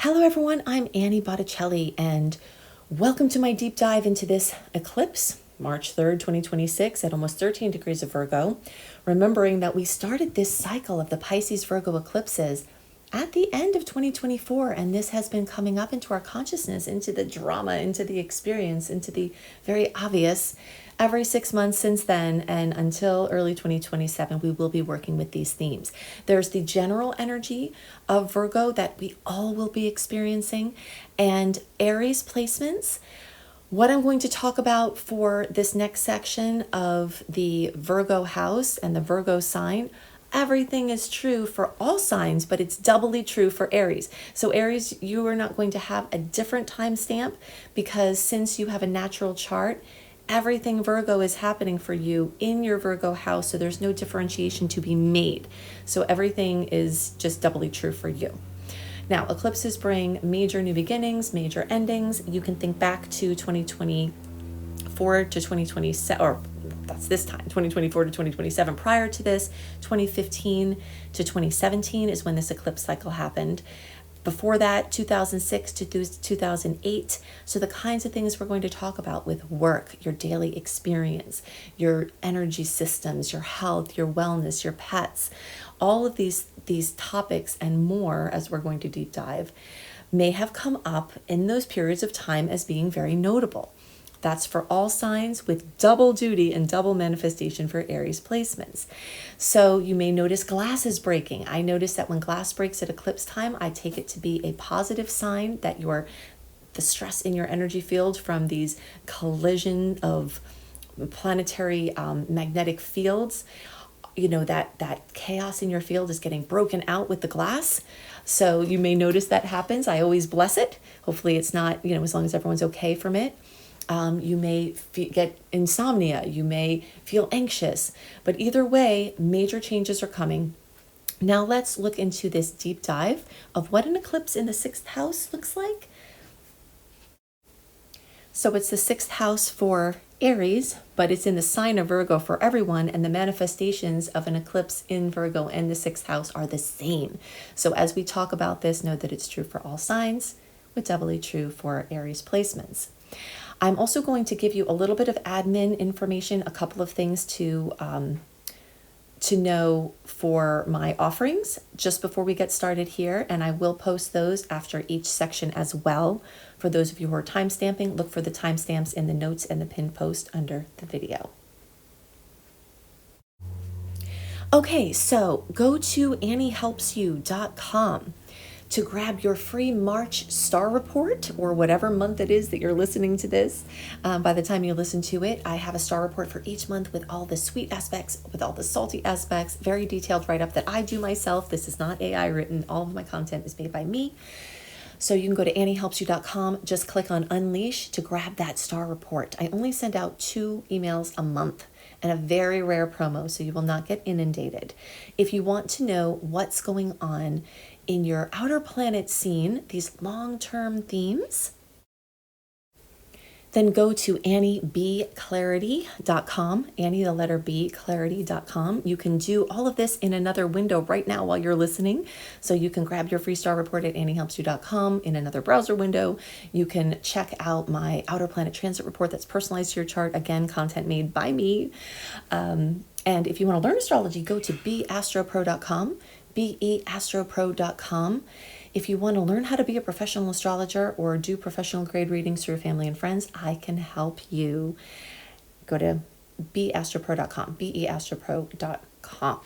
Hello everyone, I'm Annie Botticelli and welcome to my deep dive into this eclipse, March 3rd, 2026 at almost 13 degrees of Virgo. Remembering that we started this cycle of the Pisces Virgo eclipses at the end of 2024, and this has been coming up into our consciousness, into the drama, into the experience, into the very obvious every 6 months since then, and until early 2027 we will be working with these themes. There's the general energy of Virgo that we all will be experiencing, and Aries placements. What I'm going to talk about for this next section of the Virgo house and the Virgo sign, everything is true for all signs, but it's doubly true for Aries. So Aries, you are not going to have a different timestamp because since you have a natural chart, everything Virgo is happening for you in your Virgo house. So there's no differentiation to be made. So everything is just doubly true for you. Now, eclipses bring major new beginnings, major endings. You can think back to 2024 to 2027, or that's this time, 2024 to 2027. Prior to this, 2015 to 2017 is when this eclipse cycle happened. Before that, 2006 to 2008. So the kinds of things we're going to talk about with work, your daily experience, your energy systems, your health, your wellness, your pets, all of these topics and more, as we're going to deep dive, may have come up in those periods of time as being very notable. That's for all signs with double duty and double manifestation for Aries placements. So you may notice glass is breaking. I notice that when glass breaks at eclipse time, I take it to be a positive sign that the stress in your energy field from these collision of planetary magnetic fields, that chaos in your field is getting broken out with the glass. So you may notice that happens. I always bless it. Hopefully it's not, as long as everyone's okay from it. You may get insomnia, you may feel anxious, but either way, major changes are coming. Now let's look into this deep dive of what an eclipse in the 6th house looks like. So it's the 6th house for Aries, but it's in the sign of Virgo for everyone, and the manifestations of an eclipse in Virgo and the 6th house are the same. So as we talk about this, know that it's true for all signs, but doubly true for Aries placements. I'm also going to give you a little bit of admin information, a couple of things to know for my offerings just before we get started here, and I will post those after each section as well. For those of you who are timestamping, look for the timestamps in the notes and the pinned post under the video. Okay, so go to AnnieHelpsYou.com to grab your free March star report, or whatever month it is that you're listening to this. By the time you listen to it, I have a star report for each month with all the sweet aspects, with all the salty aspects, very detailed write-up that I do myself. This is not AI written. All of my content is made by me. So you can go to AnnieHelpsYou.com, just click on Unleash to grab that star report. I only send out 2 emails a month and a very rare promo, so you will not get inundated. If you want to know what's going on in your outer planet scene, these long-term themes, then go to AnnieBClarity.com, Annie the letter B, Clarity.com. You can do all of this in another window right now while you're listening. So you can grab your free star report at AnnieHelpsYou.com in another browser window. You can check out my outer planet transit report that's personalized to your chart. Again, content made by me. And if you want to learn astrology, go to beastropro.com, beastropro.com. If you want to learn how to be a professional astrologer or do professional grade readings for your family and friends, I can help you. Go to beastropro.com, beastropro.com.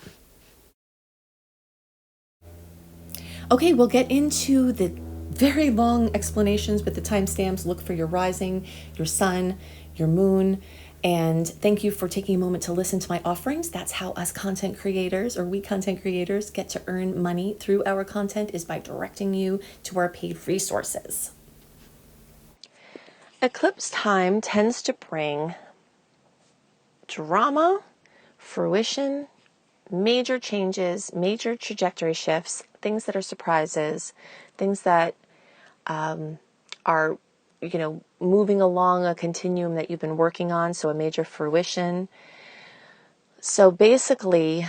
Okay, we'll get into the very long explanations with the timestamps. Look for your rising, your sun, your moon. And thank you for taking a moment to listen to my offerings. That's how us content creators, or we content creators, get to earn money through our content, is by directing you to our paid resources. Eclipse time tends to bring drama, fruition, major changes, major trajectory shifts, things that are surprises, things that are moving along a continuum that you've been working on, so a major fruition. So basically,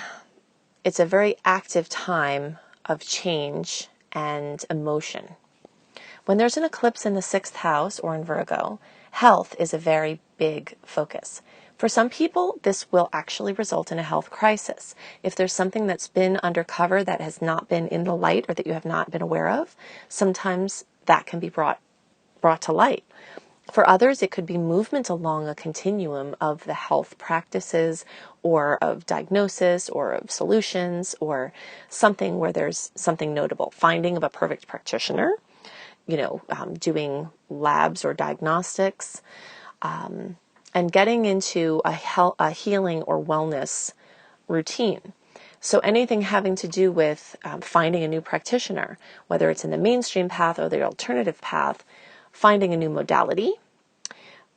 it's a very active time of change and emotion. When there's an eclipse in the 6th house or in Virgo, health is a very big focus. For some people, this will actually result in a health crisis. If there's something that's been undercover that has not been in the light or that you have not been aware of, sometimes that can be brought to light. For others, it could be movement along a continuum of the health practices or of diagnosis or of solutions or something where there's something notable. Finding of a perfect practitioner, doing labs or diagnostics, and getting into a healing or wellness routine. So anything having to do with finding a new practitioner, whether it's in the mainstream path or the alternative path, finding a new modality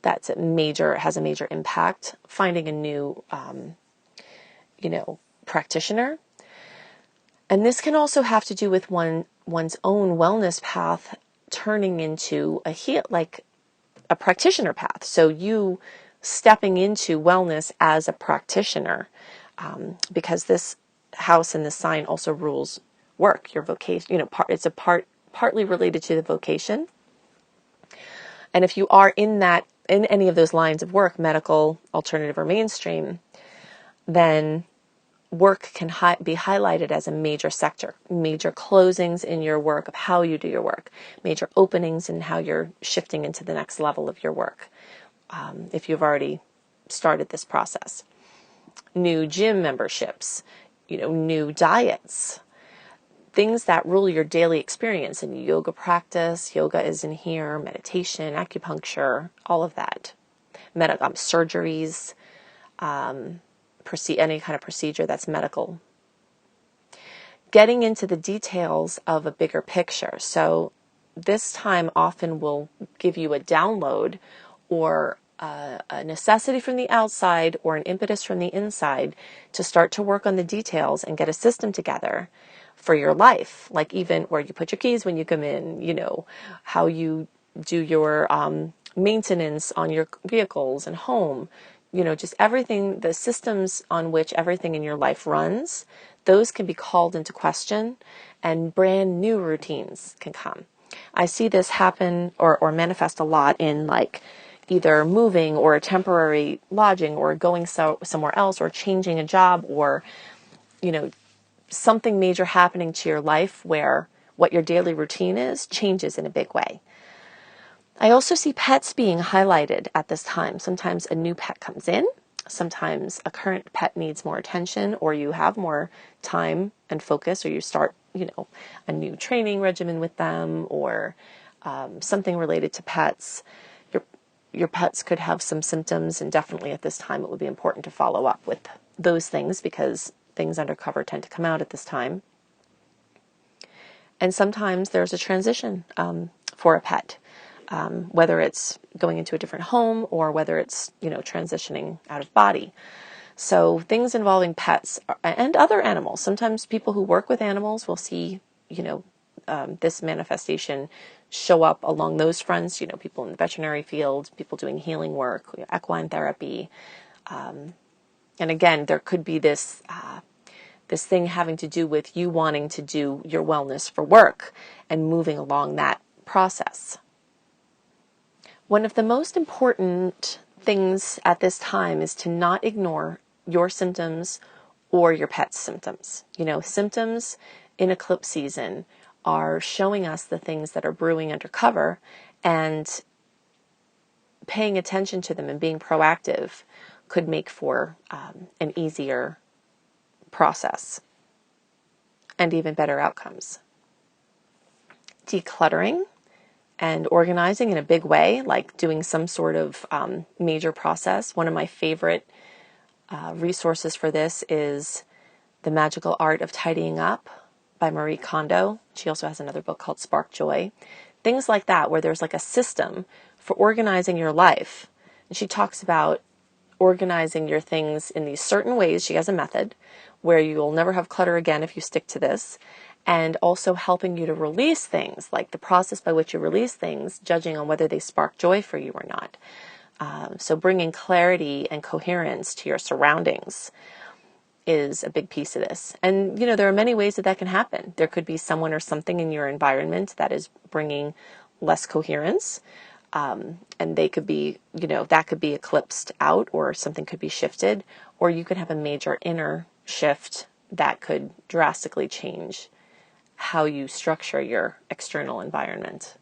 has a major impact, finding a new, practitioner. And this can also have to do with one's own wellness path turning into a practitioner path. So you stepping into wellness as a practitioner, because this house and this sign also rules work, your vocation. It's partly related to the vocation. And if you are in any of those lines of work, medical, alternative, or mainstream, then work can be highlighted as a major sector, major closings in your work of how you do your work, major openings in how you're shifting into the next level of your work, if you've already started this process. New gym memberships, new diets, things that rule your daily experience in yoga practice. Yoga is in here, meditation, acupuncture, all of that. Surgeries, any kind of procedure that's medical. Getting into the details of a bigger picture. So this time often will give you a download or a necessity from the outside or an impetus from the inside to start to work on the details and get a system together for your life, like even where you put your keys when you come in, how you do your maintenance on your vehicles and home, just everything, the systems on which everything in your life runs, those can be called into question and brand new routines can come. I see this happen or manifest a lot in either moving or a temporary lodging or going somewhere else or changing a job or, something major happening to your life where what your daily routine is changes in a big way. I also see pets being highlighted at this time. Sometimes a new pet comes in. Sometimes a current pet needs more attention or you have more time and focus or you start, a new training regimen with them or something related to pets. Your pets could have some symptoms and definitely at this time it would be important to follow up with those things because things undercover tend to come out at this time. And sometimes there's a transition for a pet. Whether it's going into a different home or whether it's, transitioning out of body. So things involving pets and other animals. Sometimes people who work with animals will see, this manifestation show up along those fronts, people in the veterinary field, people doing healing work, equine therapy. And again, there could be this thing having to do with you wanting to do your wellness for work and moving along that process. One of the most important things at this time is to not ignore your symptoms or your pet's symptoms. Symptoms in eclipse season are showing us the things that are brewing undercover, and paying attention to them and being proactive could make for an easier process and even better outcomes. Decluttering and organizing in a big way, like doing some sort of major process. One of my favorite resources for this is The Magical Art of Tidying Up by Marie Kondo. She also has another book called Spark Joy. Things like that, where there's a system for organizing your life. And she talks about organizing your things in these certain ways. She has a method where you'll never have clutter again if you stick to this. And also helping you to release things, like the process by which you release things, judging on whether they spark joy for you or not. So bringing clarity and coherence to your surroundings is a big piece of this. And, there are many ways that that can happen. There could be someone or something in your environment that is bringing less coherence. And they could be, that could be eclipsed out, or something could be shifted, or you could have a major inner shift that could drastically change how you structure your external environment.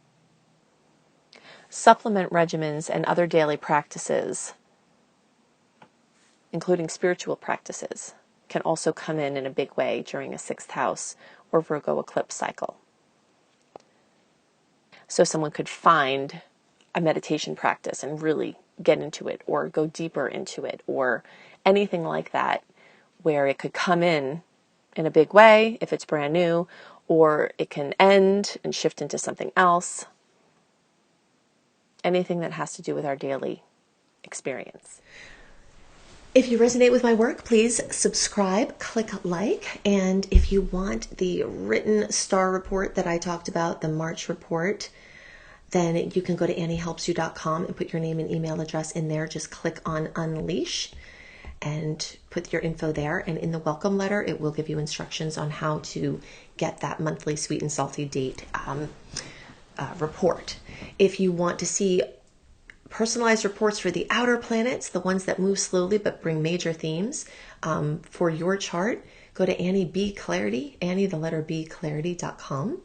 Supplement regimens and other daily practices, including spiritual practices, can also come in a big way during a 6th house or Virgo eclipse cycle. So someone could find a meditation practice and really get into it, or go deeper into it, or anything like that, where it could come in a big way if it's brand new, or it can end and shift into something else. Anything that has to do with our daily experience. If you resonate with my work, please subscribe, click like, and if you want the written star report that I talked about, the March report, then you can go to anniehelpsyou.com and put your name and email address in there. Just click on Unleash and put your info there. And in the welcome letter, it will give you instructions on how to get that monthly sweet and salty date report. If you want to see personalized reports for the outer planets, the ones that move slowly but bring major themes for your chart, go to Annie B. Clarity, Annie, the letter B, clarity.com.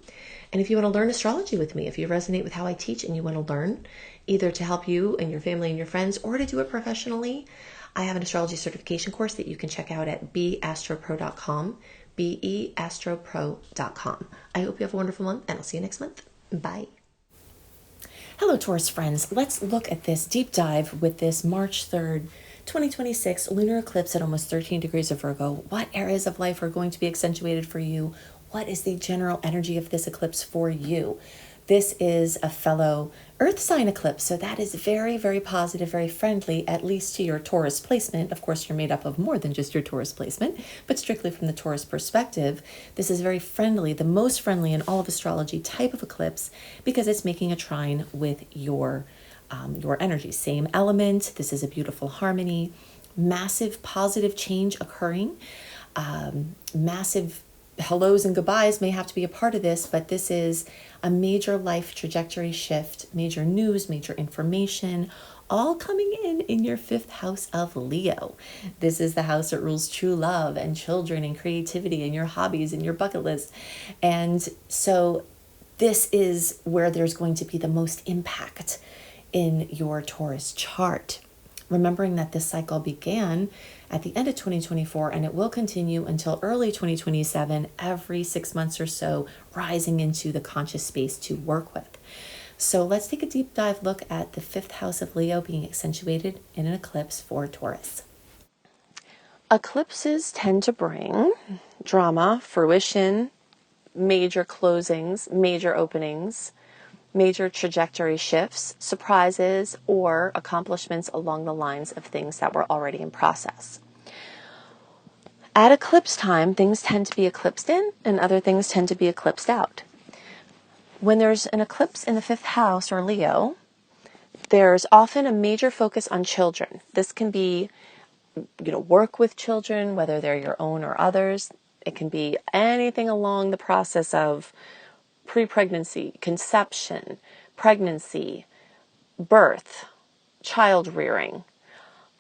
And if you want to learn astrology with me, if you resonate with how I teach and you want to learn, either to help you and your family and your friends, or to do it professionally, I have an astrology certification course that you can check out at beastropro.com, beastropro.com. I hope you have a wonderful month, and I'll see you next month. Bye. Hello, Taurus friends. Let's look at this deep dive with this March 3rd, 2026 lunar eclipse at almost 13 degrees of Virgo. What areas of life are going to be accentuated for you? What is the general energy of this eclipse for you? This is a fellow Earth sign eclipse, so that is very, very positive, very friendly, at least to your Taurus placement. Of course, you're made up of more than just your Taurus placement, but strictly from the Taurus perspective, this is very friendly, the most friendly in all of astrology type of eclipse, because it's making a trine with your energy. Same element. This is a beautiful harmony, massive positive change occurring, massive hellos and goodbyes may have to be a part of this, but this is a major life trajectory shift, major news, major information, all coming in your 5th house of Leo. This is the house that rules true love and children and creativity and your hobbies and your bucket list. And so this is where there's going to be the most impact in your Taurus chart. Remembering that this cycle began at the end of 2024 and it will continue until early 2027, every 6 months or so, rising into the conscious space to work with. So let's take a deep dive look at the 5th house of Leo being accentuated in an eclipse for Taurus. Eclipses tend to bring drama, fruition, major closings, major openings, major trajectory shifts, surprises, or accomplishments along the lines of things that were already in process. At eclipse time, things tend to be eclipsed in and other things tend to be eclipsed out. When there's an eclipse in the 5th house or Leo, there's often a major focus on children. This can be, work with children, whether they're your own or others. It can be anything along the process of pre-pregnancy, conception, pregnancy, birth, child rearing,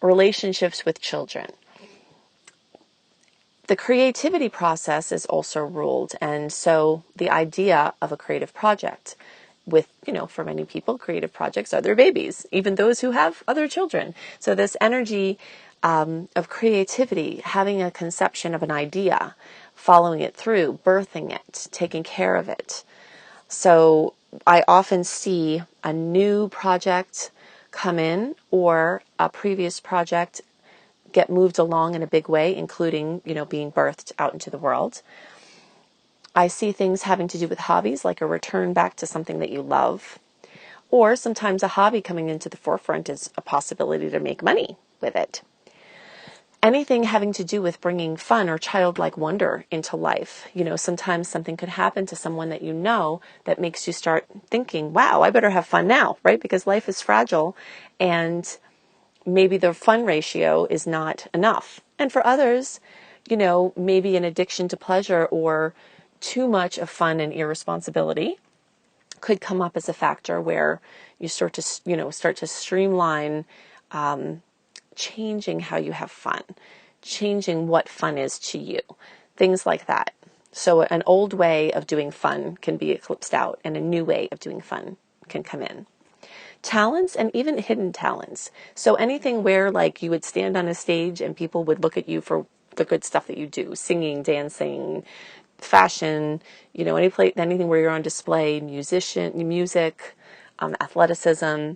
relationships with children. The creativity process is also ruled, and so the idea of a creative project with, for many people, creative projects are their babies, even those who have other children. So this energy of creativity, having a conception of an idea, following it through, birthing it, taking care of it. So I often see a new project come in or a previous project get moved along in a big way, including, being birthed out into the world. I see things having to do with hobbies, like a return back to something that you love. Or sometimes a hobby coming into the forefront is a possibility to make money with it. Anything having to do with bringing fun or childlike wonder into life. Sometimes something could happen to someone that that makes you start thinking, wow, I better have fun now, right? Because life is fragile and maybe the fun ratio is not enough. And for others, maybe an addiction to pleasure or too much of fun and irresponsibility could come up as a factor where you start to streamline, changing how you have fun, changing what fun is to you, things like that. So an old way of doing fun can be eclipsed out and a new way of doing fun can come in. Talents and even hidden talents. So anything where like you would stand on a stage and people would look at you for the good stuff that you do, singing, dancing, fashion, anything where you're on display, music, athleticism,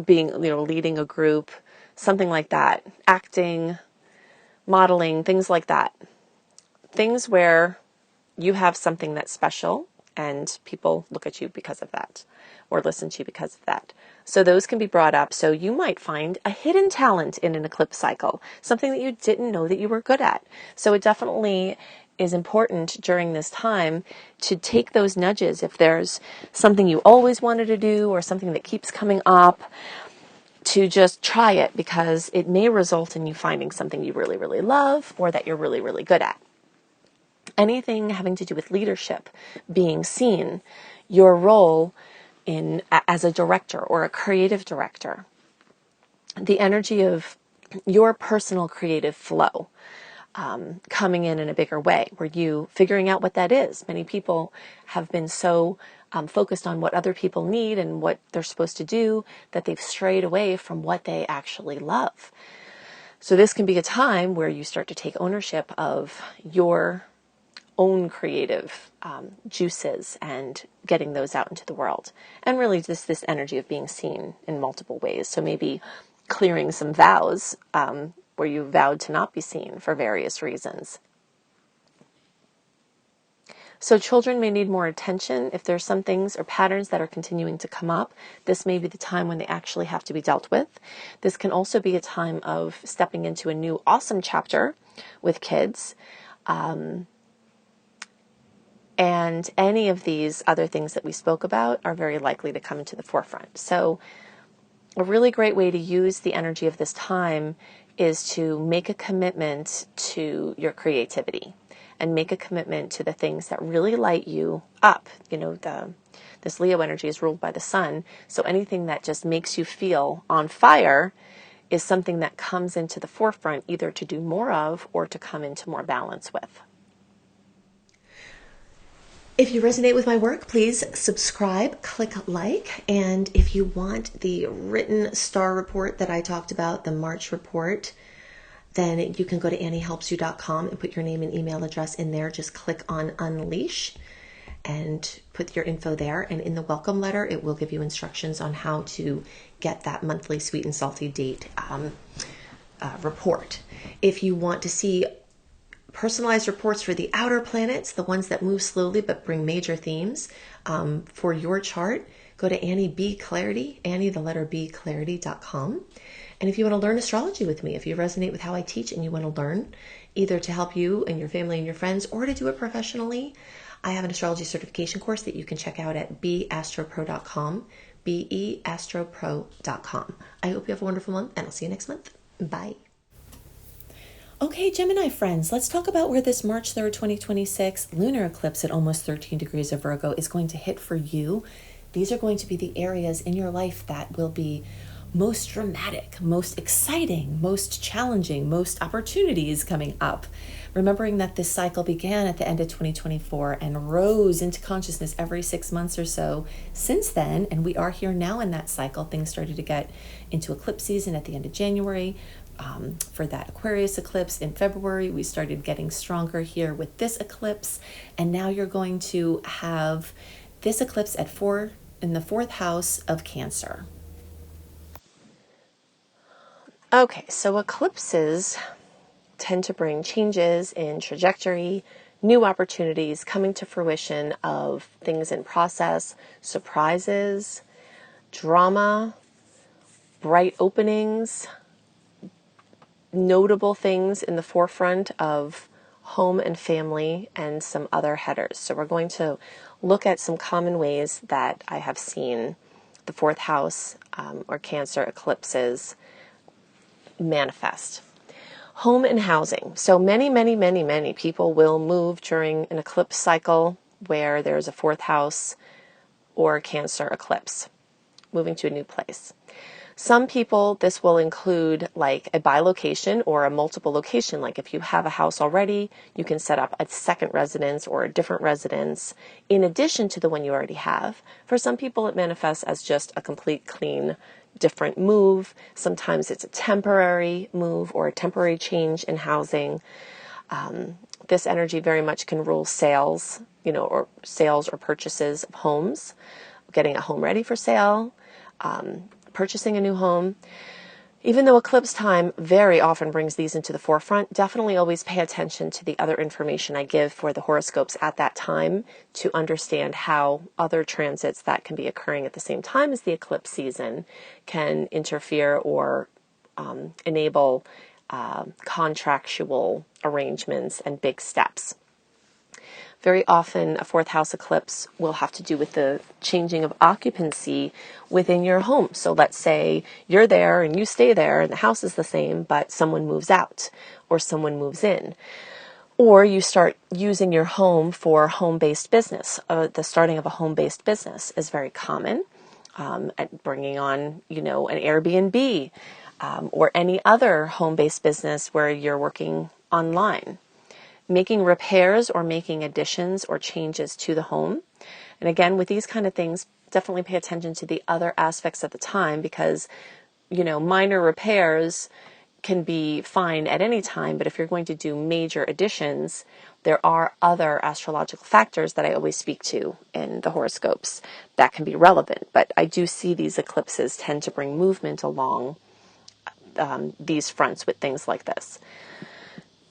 being, leading a group, something like that, acting, modeling, things like that. Things where you have something that's special and people look at you because of that or listen to you because of that. So those can be brought up. So you might find a hidden talent in an eclipse cycle, something that you didn't know that you were good at. So it definitely is important during this time to take those nudges. If there's something you always wanted to do or something that keeps coming up, to just try it, because it may result in you finding something you really, really love or that you're really, really good at. Anything having to do with leadership, being seen, your role as a director or a creative director, the energy of your personal creative flow coming in a bigger way, where you figuring out what that is. Many people have been so focused on what other people need and what they're supposed to do that they've strayed away from what they actually love. So this can be a time where you start to take ownership of your own creative juices and getting those out into the world. And really just this energy of being seen in multiple ways. So maybe clearing some vows where you vowed to not be seen for various reasons. So children may need more attention. If there's some things or patterns that are continuing to come up, this may be the time when they actually have to be dealt with. This can also be a time of stepping into a new awesome chapter with kids. And any of these other things that we spoke about are very likely to come into the forefront. So a really great way to use the energy of this time is to make a commitment to your creativity and make a commitment to the things that really light you up. This Leo energy is ruled by the sun. So anything that just makes you feel on fire is something that comes into the forefront, either to do more of or to come into more balance with. If you resonate with my work, please subscribe, click like, and if you want the written star report that I talked about, the March report, then you can go to anniehelpsyou.com and put your name and email address in there. Just click on Unleash and put your info there. And in the welcome letter, it will give you instructions on how to get that monthly sweet and salty date report. If you want to see personalized reports for the outer planets, the ones that move slowly but bring major themes for your chart, go to Annie B. Clarity, Annie, the letter B, clarity.com. And if you want to learn astrology with me, if you resonate with how I teach and you want to learn, either to help you and your family and your friends or to do it professionally, I have an astrology certification course that you can check out at beastropro.com, beastropro.com. I hope you have a wonderful month, and I'll see you next month. Bye. Okay, Gemini friends, let's talk about where this March 3rd, 2026 lunar eclipse at almost 13 degrees of Virgo is going to hit for you. These are going to be the areas in your life that will be most dramatic, most exciting, most challenging, most opportunities coming up. Remembering that this cycle began at the end of 2024 and rose into consciousness every 6 months or so since then, and we are here now in that cycle. Things started to get into eclipse season at the end of January. For that Aquarius eclipse in February, we started getting stronger here with this eclipse, and now you're going to have this eclipse at 4 in the 4th house of Cancer. Okay, so eclipses tend to bring changes in trajectory, new opportunities coming to fruition of things in process, surprises, drama, bright openings, notable things in the forefront of home and family, and some other headers. So we're going to look at some common ways that I have seen the 4th house or Cancer eclipses manifest. Home and housing. So many people will move during an eclipse cycle where there's a fourth house or Cancer eclipse, moving to a new place. Some people, this will include like a bilocation or a multiple location. Like if you have a house already, you can set up a second residence or a different residence in addition to the one you already have. For some people, it manifests as just a complete, clean, different move. Sometimes it's a temporary move or a temporary change in housing. This energy very much can rule sales, or sales or purchases of homes, getting a home ready for sale, purchasing a new home. Even though eclipse time very often brings these into the forefront, definitely always pay attention to the other information I give for the horoscopes at that time to understand how other transits that can be occurring at the same time as the eclipse season can interfere or enable contractual arrangements and big steps. Very often, a fourth house eclipse will have to do with the changing of occupancy within your home. So let's say you're there and you stay there and the house is the same, but someone moves out or someone moves in. Or you start using your home for home-based business. The starting of a home-based business is very common. Bringing on, an Airbnb or any other home-based business where you're working online. Making repairs or making additions or changes to the home. And again, with these kind of things, definitely pay attention to the other aspects of the time because, minor repairs can be fine at any time, but if you're going to do major additions, there are other astrological factors that I always speak to in the horoscopes that can be relevant. But I do see these eclipses tend to bring movement along these fronts with things like this.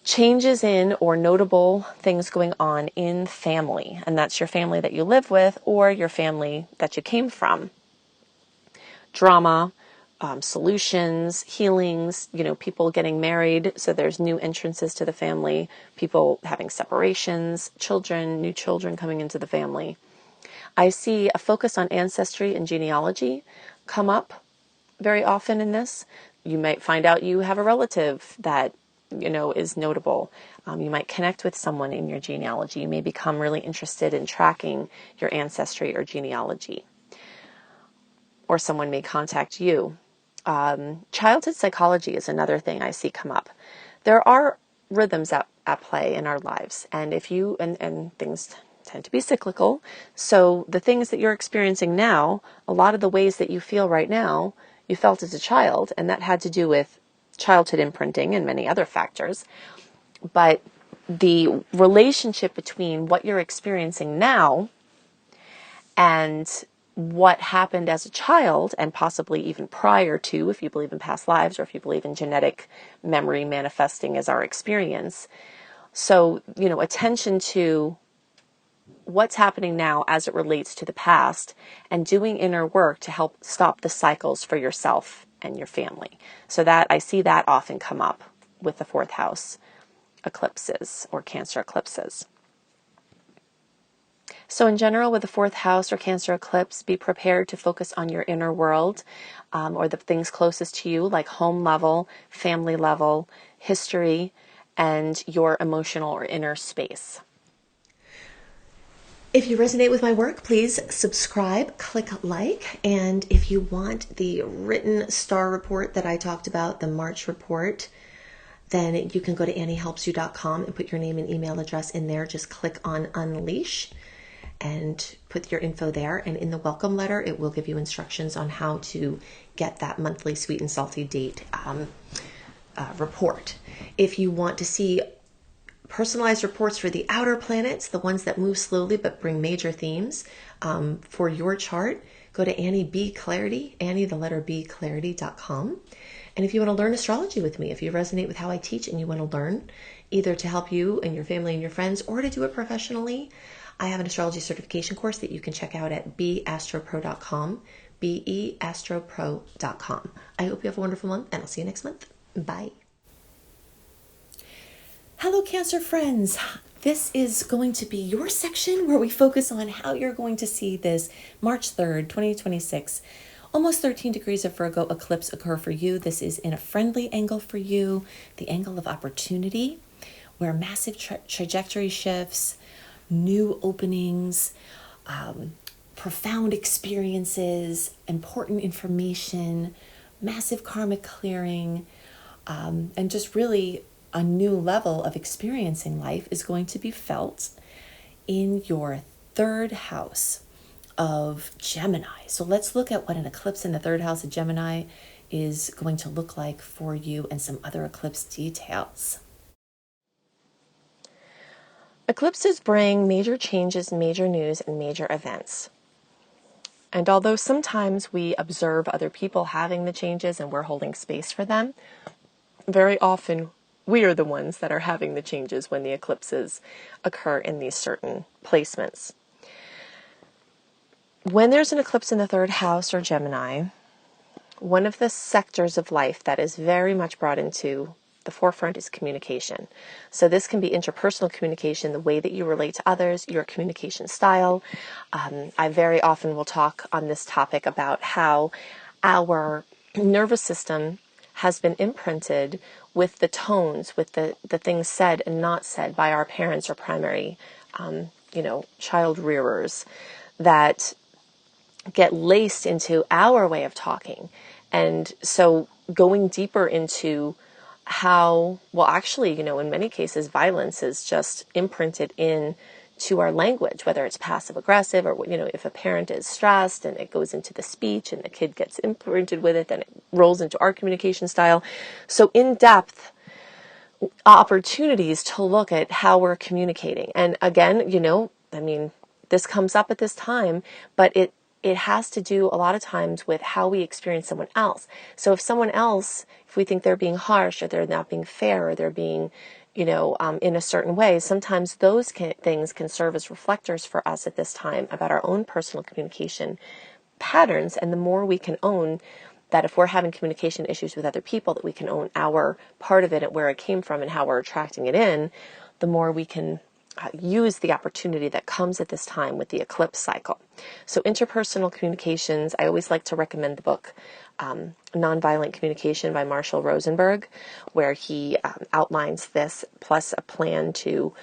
Changes in or notable things going on in family, and that's your family that you live with or your family that you came from. Drama, solutions, healings, people getting married, so there's new entrances to the family, people having separations, new children coming into the family. I see a focus on ancestry and genealogy come up very often in this. You might find out you have a relative that is notable. You might connect with someone in your genealogy. You may become really interested in tracking your ancestry or genealogy. Or someone may contact you. Childhood psychology is another thing I see come up. There are rhythms at play in our lives. And and things tend to be cyclical. So the things that you're experiencing now, a lot of the ways that you feel right now, you felt as a child. And that had to do with childhood imprinting and many other factors. But the relationship between what you're experiencing now and what happened as a child and possibly even prior to, if you believe in past lives or if you believe in genetic memory manifesting as our experience. So, attention to what's happening now as it relates to the past and doing inner work to help stop the cycles for yourself and your family. So that I see that often come up with the fourth house eclipses or Cancer eclipses. So in general, with the fourth house or Cancer eclipse, be prepared to focus on your inner world or the things closest to you, like home level, family level, history, and your emotional or inner space. If you resonate with my work, please subscribe, click like, and if you want the written star report that I talked about, the March report, then you can go to anniehelpsyou.com and put your name and email address in there. Just click on Unleash and put your info there. And in the welcome letter, it will give you instructions on how to get that monthly sweet and salty date report. If you want to see personalized reports for the outer planets, the ones that move slowly but bring major themes for your chart, go to Annie B. Clarity, Annie, the letter B, clarity.com. And if you want to learn astrology with me, if you resonate with how I teach and you want to learn, either to help you and your family and your friends or to do it professionally, I have an astrology certification course that you can check out at beastropro.com, beastropro.com. I hope you have a wonderful month, and I'll see you next month. Bye. Hello, Cancer friends. This is going to be your section where we focus on how you're going to see this March 3rd, 2026 almost 13 degrees of Virgo eclipse occur for you. This is in a friendly angle for you, the angle of opportunity, where massive trajectory shifts, new openings, profound experiences, important information, massive karmic clearing, and just really a new level of experiencing life is going to be felt in your third house of Gemini. So let's look at what an eclipse in the third house of Gemini is going to look like for you and some other eclipse details. Eclipses bring major changes, major news, and major events. And although sometimes we observe other people having the changes and we're holding space for them, very often we are the ones that are having the changes when the eclipses occur in these certain placements. When there's an eclipse in the third house or Gemini, one of the sectors of life that is very much brought into the forefront is communication. So this can be interpersonal communication, the way that you relate to others, your communication style. I very often will talk on this topic about how our nervous system has been imprinted with the tones, with the things said and not said by our parents or primary, child rearers that get laced into our way of talking. And so going deeper into how, well, actually, in many cases, violence is just imprinted in to our language, whether it's passive aggressive or, if a parent is stressed and it goes into the speech and the kid gets imprinted with it, then it rolls into our communication style. So in depth opportunities to look at how we're communicating. And again, this comes up at this time, but it has to do a lot of times with how we experience someone else. So if we think they're being harsh or they're not being fair or they're being, in a certain way, sometimes those things can serve as reflectors for us at this time about our own personal communication patterns. And the more we can own that, if we're having communication issues with other people, that we can own our part of it and where it came from and how we're attracting it in, the more we can use the opportunity that comes at this time with the eclipse cycle. So interpersonal communications, I always like to recommend the book Nonviolent Communication by Marshall Rosenberg, where he outlines this plus a plan to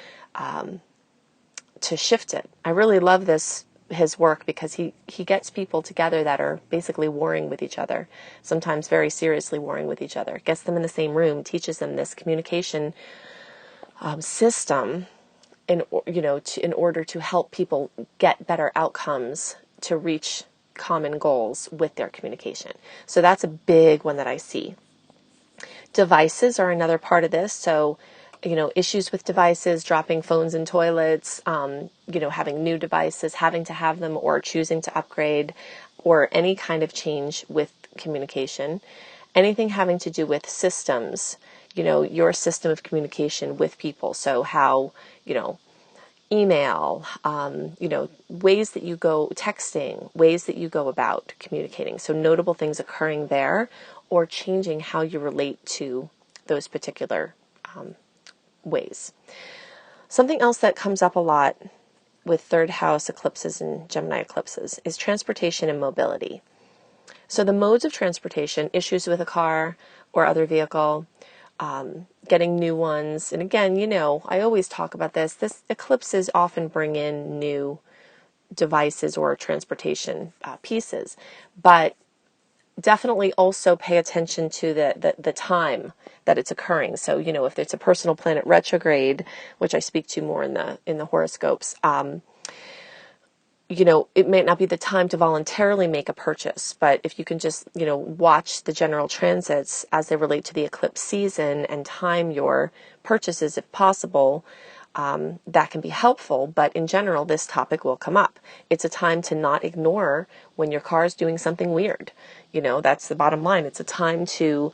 shift it. I really love his work because he gets people together that are basically warring with each other, sometimes very seriously warring with each other, gets them in the same room, teaches them this communication system in order to help people get better outcomes to reach common goals with their communication. So that's a big one that I see. Devices are another part of this. So, issues with devices, dropping phones in toilets, having new devices, having to have them or choosing to upgrade, or any kind of change with communication. Anything having to do with systems, your system of communication with people. So how, email, ways that you go, texting, ways that you go about communicating. So notable things occurring there, or changing how you relate to those particular ways. Something else that comes up a lot with third house eclipses and Gemini eclipses is transportation and mobility. So the modes of transportation, issues with a car or other vehicle, getting new ones. And again, I always talk about this eclipses often bring in new devices or transportation pieces, but definitely also pay attention to the time that it's occurring. So, if it's a personal planet retrograde, which I speak to more in the horoscopes, it may not be the time to voluntarily make a purchase, but if you can just, watch the general transits as they relate to the eclipse season and time your purchases if possible, that can be helpful. But in general, this topic will come up. It's a time to not ignore when your car is doing something weird. That's the bottom line. It's a time to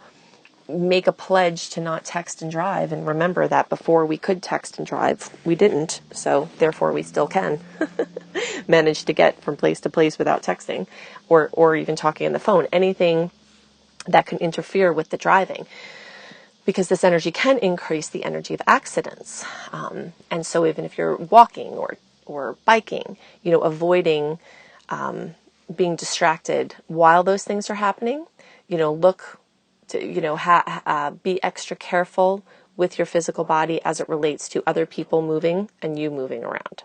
make a pledge to not text and drive, and remember that before we could text and drive, we didn't. So therefore we still can manage to get from place to place without texting or even talking on the phone, anything that can interfere with the driving, because this energy can increase the energy of accidents. And so even if you're walking or biking, avoiding being distracted while those things are happening. Look to, be extra careful with your physical body as it relates to other people moving and you moving around.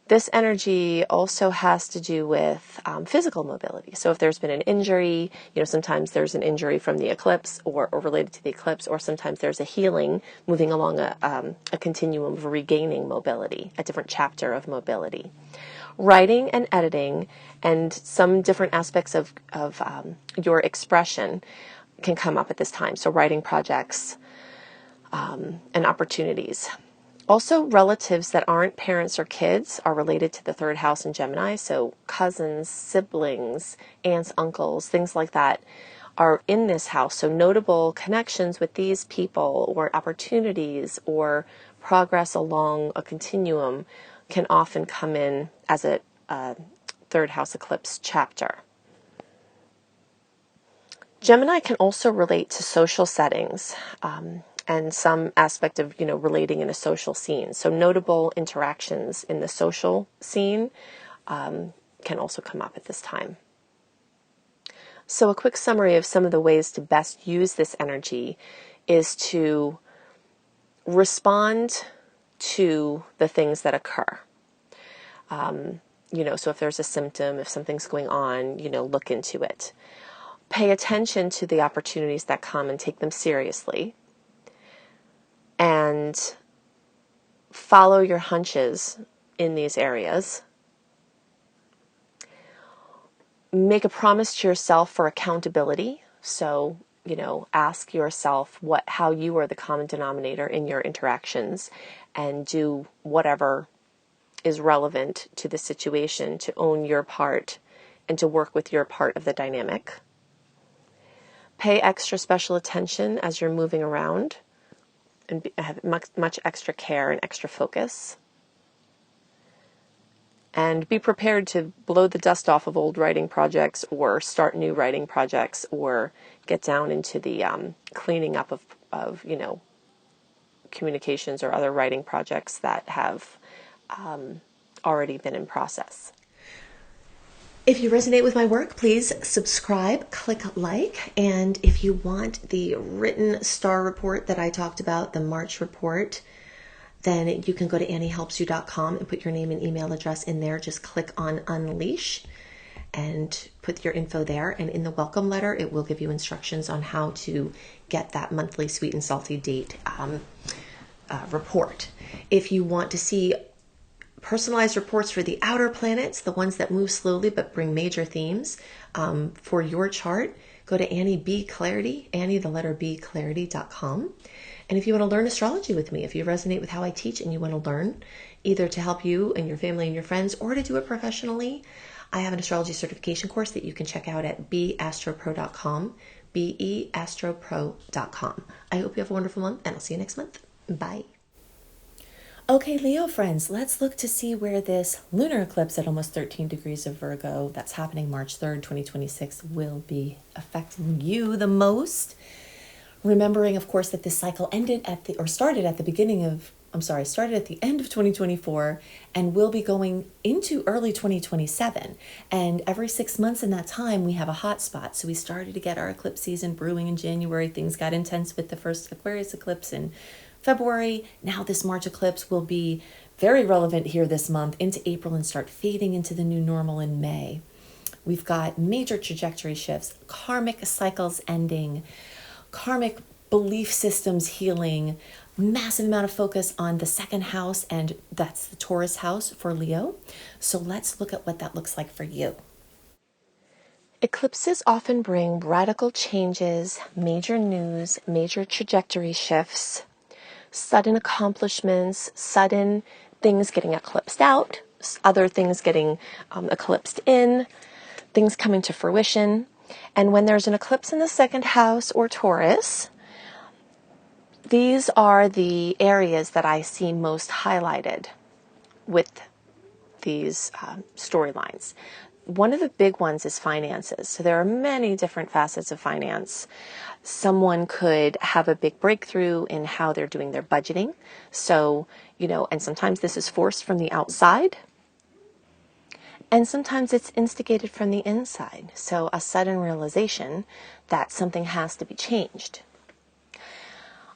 This energy also has to do with physical mobility. So if there's been an injury, sometimes there's an injury from the eclipse or related to the eclipse, or sometimes there's a healing moving along a continuum of regaining mobility, a different chapter of mobility. Writing and editing and some different aspects of your expression can come up at this time. So writing projects and opportunities. Also, relatives that aren't parents or kids are related to the third house in Gemini. So cousins, siblings, aunts, uncles, things like that are in this house. So notable connections with these people or opportunities or progress along a continuum can often come in as a third house eclipse chapter. Gemini can also relate to social settings and some aspect of, relating in a social scene. So notable interactions in the social scene can also come up at this time. So a quick summary of some of the ways to best use this energy is to respond to the things that occur. So if there's a symptom, if something's going on, look into it. Pay attention to the opportunities that come and take them seriously. And follow your hunches in these areas. Make a promise to yourself for accountability. So, ask yourself how you are the common denominator in your interactions and do whatever is relevant to the situation to own your part and to work with your part of the dynamic. Pay extra special attention as you're moving around and have much extra care and extra focus. And be prepared to blow the dust off of old writing projects or start new writing projects or get down into the cleaning up of communications or other writing projects that have already been in process. If you resonate with my work, please subscribe, click like, and if you want the written star report that I talked about, the March report, then you can go to anniehelpsyou.com and put your name and email address in there. Just click on Unleash and put your info there. And in the welcome letter, it will give you instructions on how to get that monthly sweet and salty date report. If you want to see personalized reports for the outer planets, the ones that move slowly but bring major themes for your chart, go to Annie B. Clarity, Annie, the letter B, clarity.com. And if you want to learn astrology with me, if you resonate with how I teach and you want to learn, either to help you and your family and your friends or to do it professionally, I have an astrology certification course that you can check out at beastropro.com, beastropro.com. I hope you have a wonderful month, and I'll see you next month. Bye. Okay, Leo friends, let's look to see where this lunar eclipse at almost 13 degrees of Virgo that's happening March 3rd, 2026 will be affecting you the most. Remembering, of course, that this cycle started at the end of 2024 and will be going into early 2027. And every 6 months in that time, we have a hot spot. So we started to get our eclipse season brewing in January. Things got intense with the first Aquarius eclipse in February. Now this March eclipse will be very relevant here this month into April and start fading into the new normal in May. We've got major trajectory shifts, karmic cycles ending, karmic belief systems healing, massive amount of focus on the second house, and that's the Taurus house for Leo. So let's look at what that looks like for you. Eclipses often bring radical changes, major news, major trajectory shifts, sudden accomplishments, sudden things getting eclipsed out, other things getting eclipsed in, things coming to fruition. And when there's an eclipse in the second house or Taurus, these are the areas that I see most highlighted with these storylines. One of the big ones is finances. So there are many different facets of finance. Someone could have a big breakthrough in how they're doing their budgeting. So, and sometimes this is forced from the outside. And sometimes it's instigated from the inside. So a sudden realization that something has to be changed.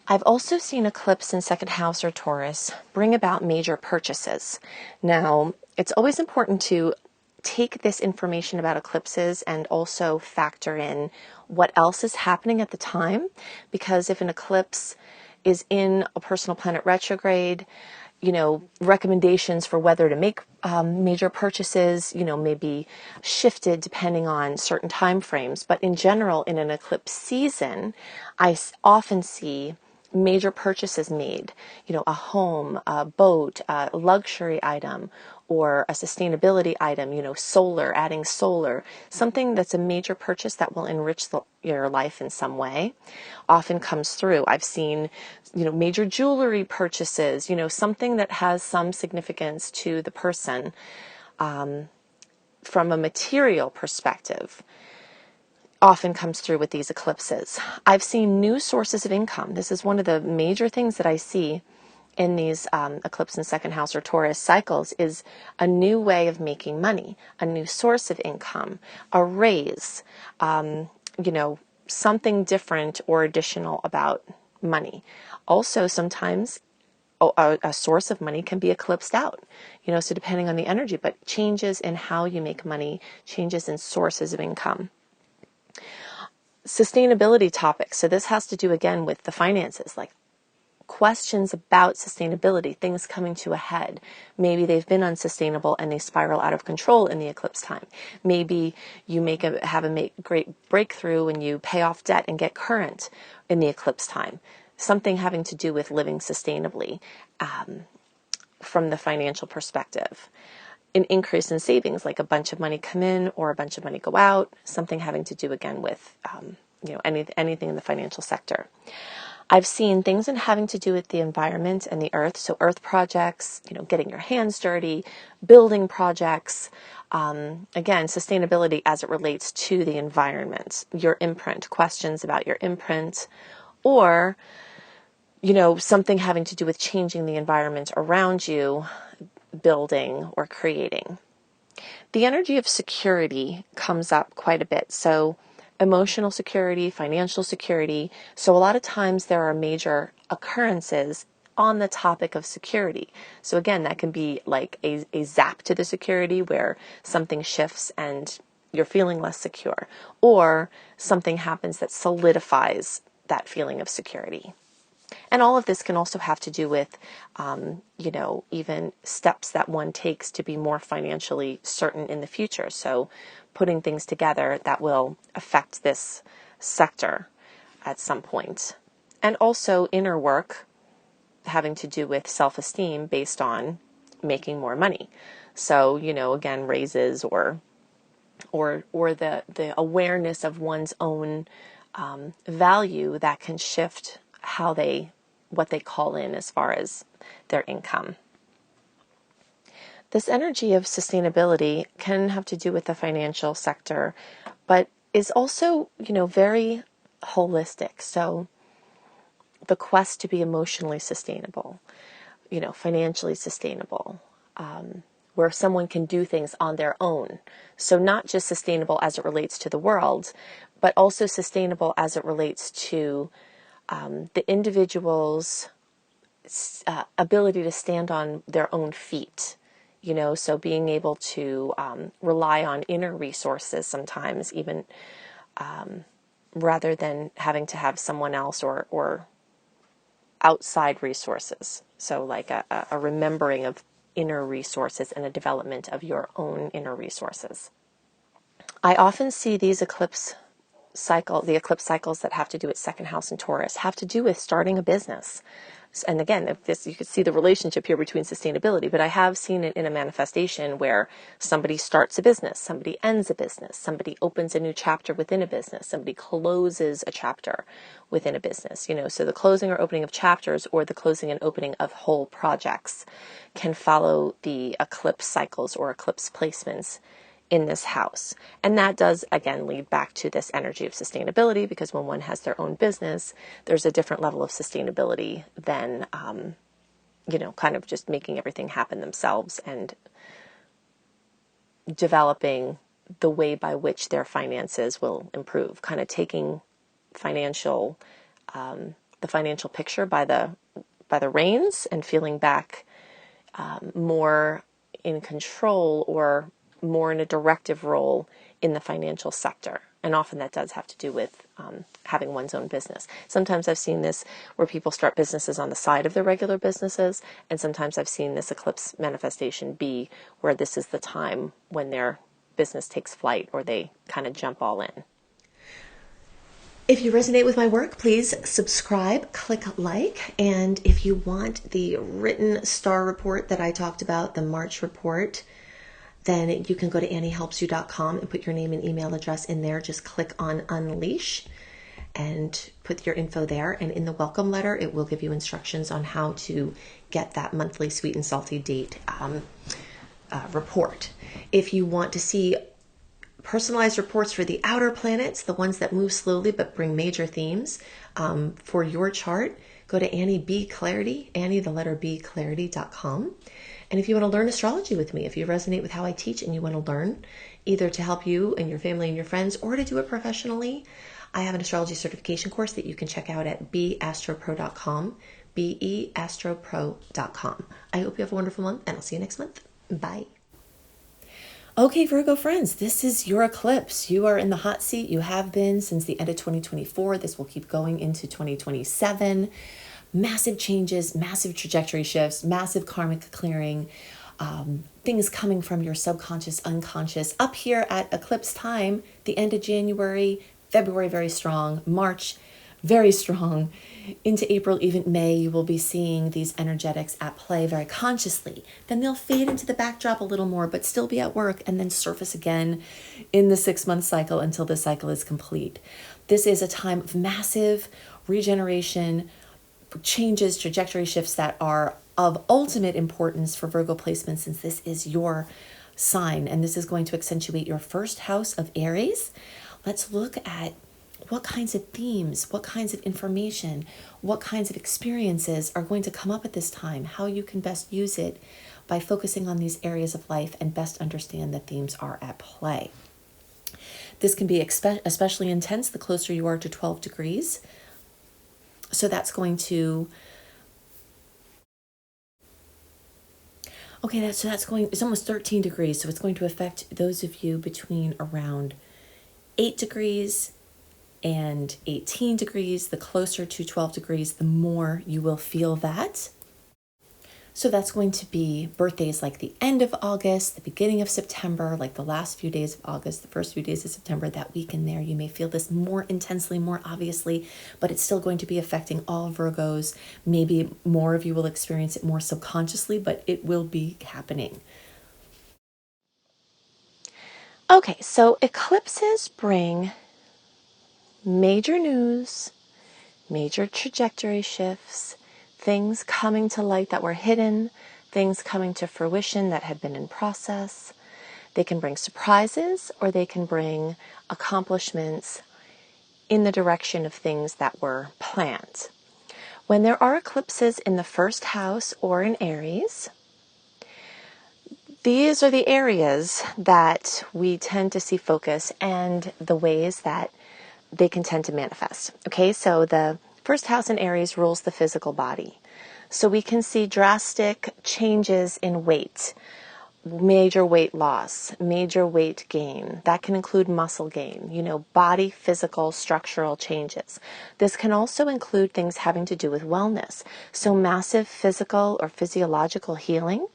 I've also seen eclipse in second house or Taurus bring about major purchases. Now, it's always important to take this information about eclipses and also factor in what else is happening at the time, because if an eclipse is in a personal planet retrograde, recommendations for whether to make major purchases, may be shifted depending on certain time frames. But in general, in an eclipse season, I often see major purchases made, a home, a boat, a luxury item, or a sustainability item, solar, adding solar, something that's a major purchase that will enrich your life in some way, often comes through. I've seen, major jewelry purchases, something that has some significance to the person from a material perspective, often comes through with these eclipses. I've seen new sources of income. This is one of the major things that I see in these eclipse in second house or Taurus cycles, is a new way of making money, a new source of income, a raise, something different or additional about money. Also, sometimes a source of money can be eclipsed out, so depending on the energy, but changes in how you make money, changes in sources of income. Sustainability topics. So this has to do again with the finances, like questions about sustainability, things coming to a head. Maybe they've been unsustainable and they spiral out of control in the eclipse time. Maybe you have a great breakthrough and you pay off debt and get current in the eclipse time. Something having to do with living sustainably from the financial perspective. An increase in savings, like a bunch of money come in or a bunch of money go out. Something having to do again with anything in the financial sector. I've seen things in having to do with the environment and the earth. So earth projects, getting your hands dirty, building projects. Again, sustainability as it relates to the environment, your imprint, questions about your imprint, or, something having to do with changing the environment around you, building or creating. The energy of security comes up quite a bit. So emotional security, financial security. So a lot of times there are major occurrences on the topic of security. So again, that can be like a zap to the security where something shifts and you're feeling less secure, or something happens that solidifies that feeling of security. And all of this can also have to do with, even steps that one takes to be more financially certain in the future. So putting things together that will affect this sector at some point. And also inner work having to do with self-esteem based on making more money. So, again, raises or the awareness of one's own value that can shift what they call in as far as their income. This energy of sustainability can have to do with the financial sector, but is also, very holistic. So the quest to be emotionally sustainable, financially sustainable, where someone can do things on their own. So not just sustainable as it relates to the world, but also sustainable as it relates to the individual's ability to stand on their own feet, so being able to rely on inner resources sometimes, even rather than having to have someone else or outside resources. So like a remembering of inner resources and a development of your own inner resources. I often see these the eclipse cycles that have to do with second house and Taurus have to do with starting a business. And again, you could see the relationship here between sustainability, but I have seen it in a manifestation where somebody starts a business, somebody ends a business, somebody opens a new chapter within a business, somebody closes a chapter within a business, so the closing or opening of chapters or the closing and opening of whole projects can follow the eclipse cycles or eclipse placements in this house. And that does, again, lead back to this energy of sustainability, because when one has their own business, there's a different level of sustainability than, kind of just making everything happen themselves and, developing the way by which their finances will improve, kind of taking financial, the financial picture by the reins and feeling back more in control or more in a directive role in the financial sector. And often that does have to do with having one's own business. Sometimes I've seen this where people start businesses on the side of their regular businesses, and sometimes I've seen this eclipse manifestation be where this is the time when their business takes flight or they kind of jump all in. If you resonate with my work, please subscribe, click like, and if you want the written star report that I talked about, the March report, then you can go to anniehelpsyou.com and put your name and email address in there. Just click on Unleash and put your info there. And in the welcome letter, it will give you instructions on how to get that monthly sweet and salty date report. If you want to see personalized reports for the outer planets, the ones that move slowly but bring major themes for your chart, go to Annie B. Clarity, Annie, the letter B, clarity.com. And if you want to learn astrology with me, if you resonate with how I teach and you want to learn, either to help you and your family and your friends or to do it professionally, I have an astrology certification course that you can check out at beastropro.com, beastropro.com. I hope you have a wonderful month, and I'll see you next month. Bye. Okay, Virgo friends, this is your eclipse. You are in the hot seat. You have been since the end of 2024. This will keep going into 2027. Massive changes, massive trajectory shifts, massive karmic clearing, things coming from your subconscious, unconscious. Up here at eclipse time, the end of January, February very strong, March very strong. Into April, even May, you will be seeing these energetics at play very consciously. Then they'll fade into the backdrop a little more, but still be at work and then surface again in the 6-month cycle until the cycle is complete. This is a time of massive regeneration, changes, trajectory shifts that are of ultimate importance for Virgo placement, since this is your sign and this is going to accentuate your first house of Aries. Let's look at what kinds of themes, what kinds of information, what kinds of experiences are going to come up at this time, how you can best use it by focusing on these areas of life and best understand that themes are at play. This can be especially intense the closer you are to 12 degrees. So that's going to, it's almost 13 degrees. So it's going to affect those of you between around 8 degrees and 18 degrees. The closer to 12 degrees, the more you will feel that. So that's going to be birthdays like the end of August, the beginning of September, like the last few days of August, the first few days of September, that week in there. You may feel this more intensely, more obviously, but it's still going to be affecting all Virgos. Maybe more of you will experience it more subconsciously, but it will be happening. Okay, so eclipses bring major news, major trajectory shifts, things coming to light that were hidden, things coming to fruition that had been in process. They can bring surprises, or they can bring accomplishments in the direction of things that were planned. When there are eclipses in the first house or in Aries, these are the areas that we tend to see focus and the ways that they can tend to manifest. Okay, so the first house in Aries rules the physical body. So we can see drastic changes in weight, major weight loss, major weight gain. That can include muscle gain, body, physical, structural changes. This can also include things having to do with wellness. So massive physical or physiological healing,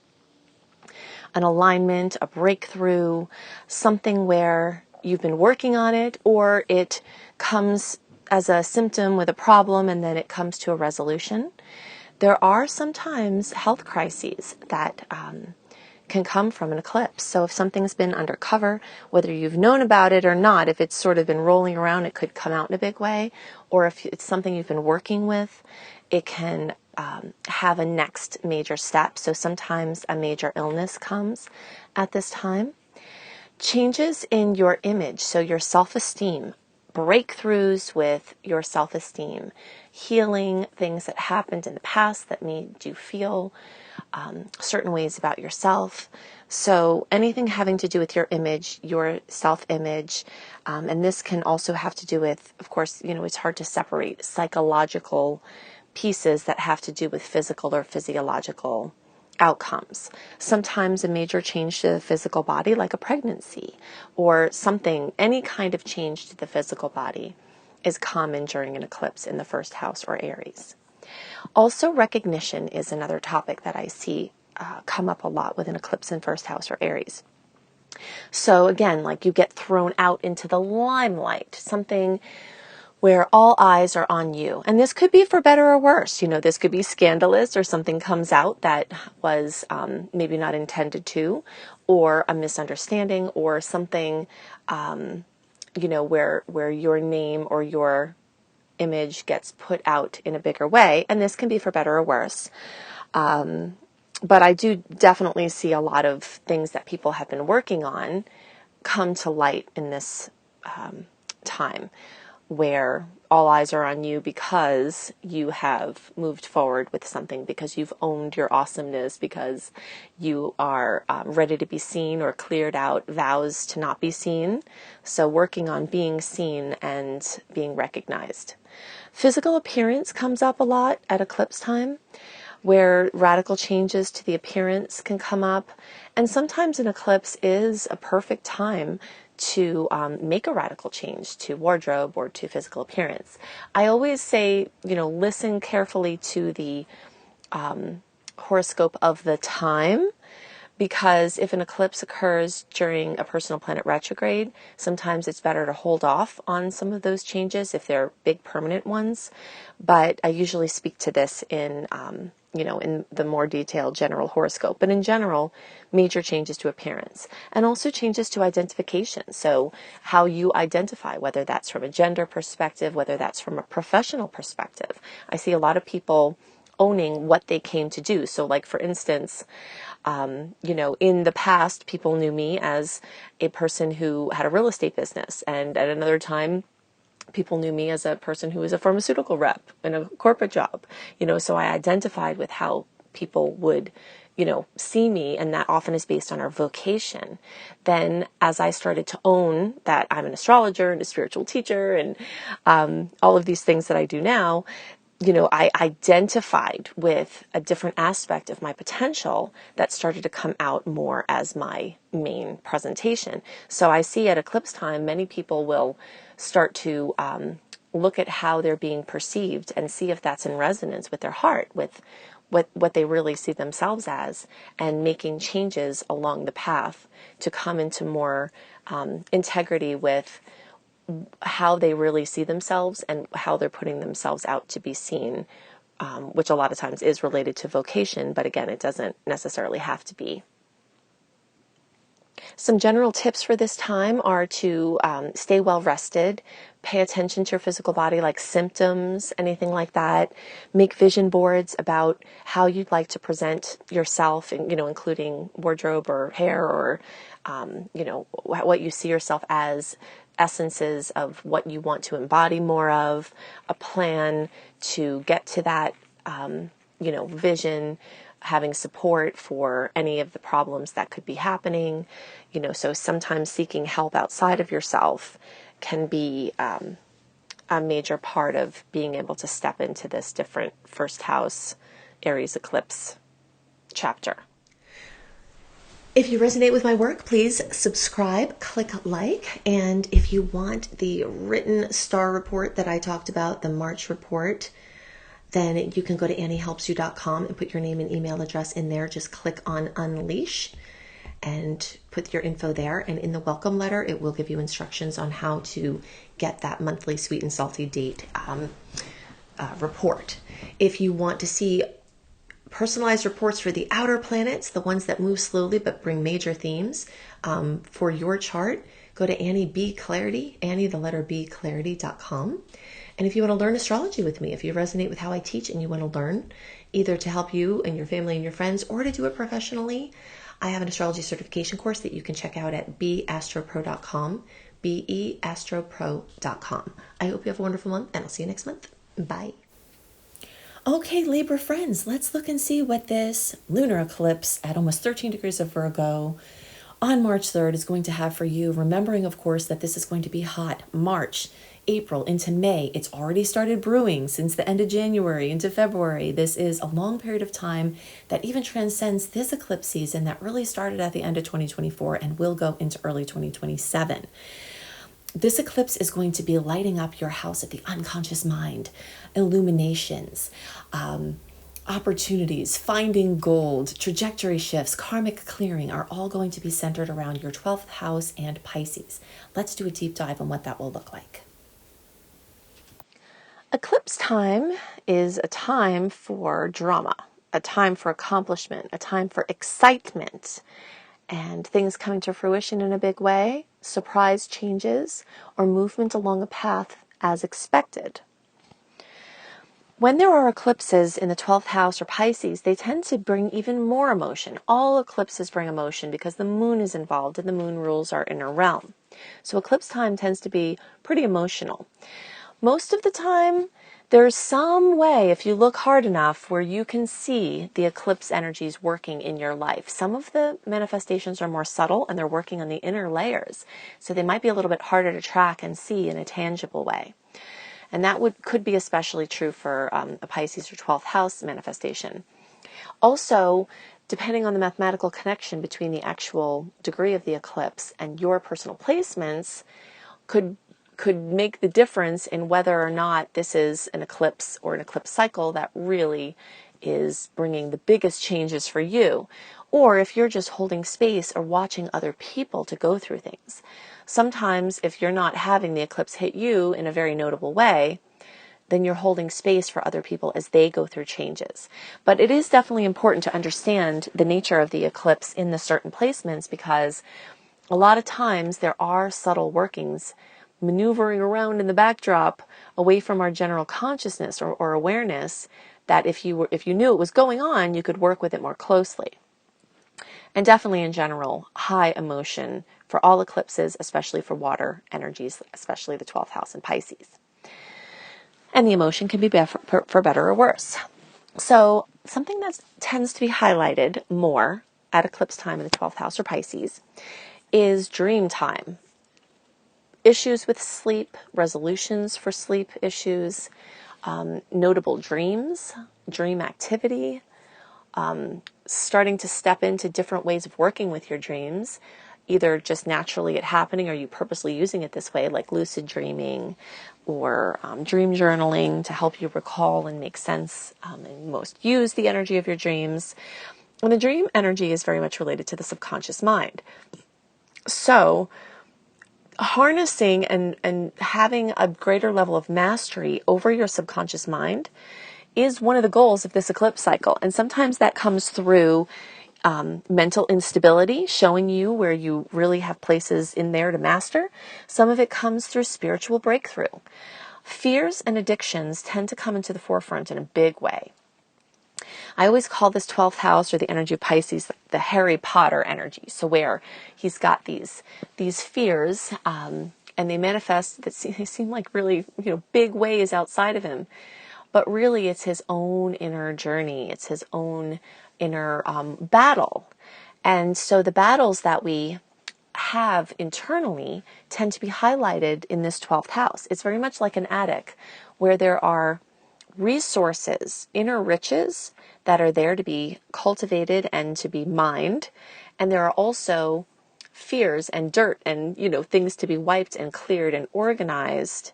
an alignment, a breakthrough, something where you've been working on it, or it comes as a symptom with a problem and then it comes to a resolution. There are sometimes health crises that can come from an eclipse. So if something's been undercover, whether you've known about it or not, if it's sort of been rolling around, it could come out in a big way. Or if it's something you've been working with, it can have a next major step. So sometimes a major illness comes at this time. Changes in your image, so your self-esteem, breakthroughs with your self-esteem, healing things that happened in the past that made you feel certain ways about yourself. So anything having to do with your image, your self-image, and this can also have to do with, of course, it's hard to separate psychological pieces that have to do with physical or physiological outcomes. Sometimes a major change to the physical body, like a pregnancy or something, any kind of change to the physical body is common during an eclipse in the first house or Aries. Also, recognition is another topic that I see come up a lot with an eclipse in first house or Aries. So again, like you get thrown out into the limelight, something where all eyes are on you. And this could be for better or worse. This could be scandalous, or something comes out that was maybe not intended to, or a misunderstanding, or something, where your name or your image gets put out in a bigger way. And this can be for better or worse. But I do definitely see a lot of things that people have been working on come to light in this time, where all eyes are on you because you have moved forward with something, because you've owned your awesomeness, because you are ready to be seen or cleared out vows to not be seen. So working on being seen and being recognized. Physical appearance comes up a lot at eclipse time, where radical changes to the appearance can come up. And sometimes an eclipse is a perfect time to make a radical change to wardrobe or to physical appearance. I always say, listen carefully to the horoscope of the time, because if an eclipse occurs during a personal planet retrograde, sometimes it's better to hold off on some of those changes if they're big permanent ones. But I usually speak to this in the more detailed general horoscope. But in general, major changes to appearance and also changes to identification. So how you identify, whether that's from a gender perspective, whether that's from a professional perspective. I see a lot of people owning what they came to do. So like, for instance, in the past, people knew me as a person who had a real estate business. And at another time, people knew me as a person who was a pharmaceutical rep in a corporate job. So I identified with how people would, see me, and that often is based on our vocation. Then as I started to own that I'm an astrologer and a spiritual teacher and all of these things that I do now, I identified with a different aspect of my potential that started to come out more as my main presentation. So I see at eclipse time, many people will start to look at how they're being perceived and see if that's in resonance with their heart, with what they really see themselves as, and making changes along the path to come into more integrity with how they really see themselves and how they're putting themselves out to be seen, which a lot of times is related to vocation, but again, it doesn't necessarily have to be. Some general tips for this time are to stay well rested, pay attention to your physical body, like symptoms, anything like that. Make vision boards about how you'd like to present yourself, and, including wardrobe or hair or, what you see yourself as, essences of what you want to embody more of, a plan to get to that, vision, having support for any of the problems that could be happening. So sometimes seeking help outside of yourself can be a major part of being able to step into this different first house Aries eclipse chapter. If you resonate with my work, please subscribe, click like, and if you want the written star report that I talked about, the March report, then you can go to anniehelpsyou.com and put your name and email address in there. Just click on Unleash and put your info there. And in the welcome letter, it will give you instructions on how to get that monthly sweet and salty date report. If you want to see personalized reports for the outer planets, the ones that move slowly but bring major themes for your chart, go to Annie B. Clarity, Annie, the letter B, clarity.com. And if you want to learn astrology with me, if you resonate with how I teach and you want to learn, either to help you and your family and your friends or to do it professionally, I have an astrology certification course that you can check out at beastropro.com, beastropro.com. I hope you have a wonderful month, and I'll see you next month. Bye. Okay, Libra friends, let's look and see what this lunar eclipse at almost 13 degrees of Virgo on March 3rd is going to have for you. Remembering, of course, that this is going to be hot. March, April into May. It's already started brewing since the end of January into February. This is a long period of time that even transcends this eclipse season that really started at the end of 2024 and will go into early 2027. This eclipse is going to be lighting up your house of the unconscious mind, illuminations, opportunities, finding gold, trajectory shifts, karmic clearing are all going to be centered around your 12th house and Pisces. Let's do a deep dive on what that will look like. Eclipse time is a time for drama, a time for accomplishment, a time for excitement, and things coming to fruition in a big way, surprise changes, or movement along a path as expected. When there are eclipses in the 12th house or Pisces, they tend to bring even more emotion. All eclipses bring emotion because the moon is involved and the moon rules our inner realm. So eclipse time tends to be pretty emotional. Most of the time, there's some way, if you look hard enough, where you can see the eclipse energies working in your life. Some of the manifestations are more subtle and they're working on the inner layers. So they might be a little bit harder to track and see in a tangible way. And that could be especially true for a Pisces or 12th house manifestation. Also, depending on the mathematical connection between the actual degree of the eclipse and your personal placements, could make the difference in whether or not this is an eclipse or an eclipse cycle that really is bringing the biggest changes for you, or if you're just holding space or watching other people to go through things. Sometimes if you're not having the eclipse hit you in a very notable way, then you're holding space for other people as they go through changes. But it is definitely important to understand the nature of the eclipse in the certain placements, because a lot of times there are subtle workings maneuvering around in the backdrop away from our general consciousness or awareness, that if you knew it was going on, you could work with it more closely. And definitely in general, high emotion for all eclipses, especially for water energies, especially the 12th house in Pisces. And the emotion can be for better or worse. So something that tends to be highlighted more at eclipse time in the 12th house or Pisces is dream time. Issues with sleep, resolutions for sleep issues, notable dreams, dream activity, starting to step into different ways of working with your dreams, either just naturally it happening or you purposely using it this way, like lucid dreaming or dream journaling to help you recall and make sense and most use the energy of your dreams. And the dream energy is very much related to the subconscious mind. So harnessing and having a greater level of mastery over your subconscious mind is one of the goals of this eclipse cycle. And sometimes that comes through mental instability, showing you where you really have places in there to master. Some of it comes through spiritual breakthrough. Fears and addictions tend to come into the forefront in a big way. I always call this 12th house or the energy of Pisces the Harry Potter energy. So where he's got these fears and they manifest that they seem like really big ways outside of him. But really it's his own inner journey. It's his own inner battle. And so the battles that we have internally tend to be highlighted in this 12th house. It's very much like an attic where there are resources, inner riches that are there to be cultivated and to be mined. And there are also fears and dirt and, things to be wiped and cleared and organized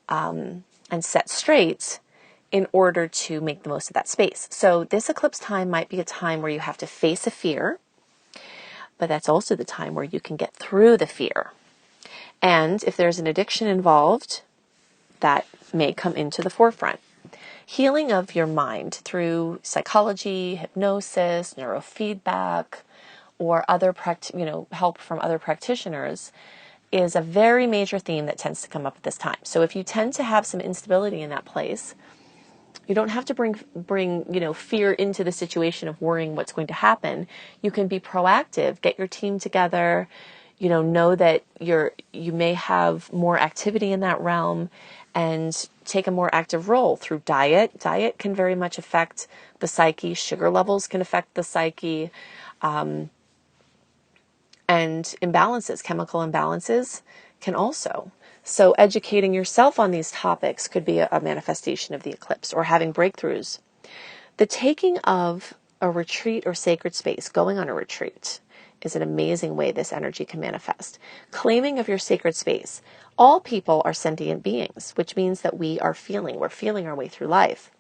and set straight in order to make the most of that space. So this eclipse time might be a time where you have to face a fear, but that's also the time where you can get through the fear. And if there's an addiction involved, that may come into the forefront. Healing of your mind through psychology, hypnosis, neurofeedback, or other help from other practitioners is a very major theme that tends to come up at this time. So if you tend to have some instability in that place, you don't have to bring fear into the situation of worrying what's going to happen. You can be proactive, get your team together, know that you may have more activity in that realm, and take a more active role through diet. Diet can very much affect the psyche. Sugar levels can affect the psyche. And imbalances, chemical imbalances can also. So educating yourself on these topics could be a manifestation of the eclipse, or having breakthroughs. The taking of a retreat or sacred space, going on a retreat, is an amazing way this energy can manifest. Claiming of your sacred space. All people are sentient beings, which means that we're feeling our way through life.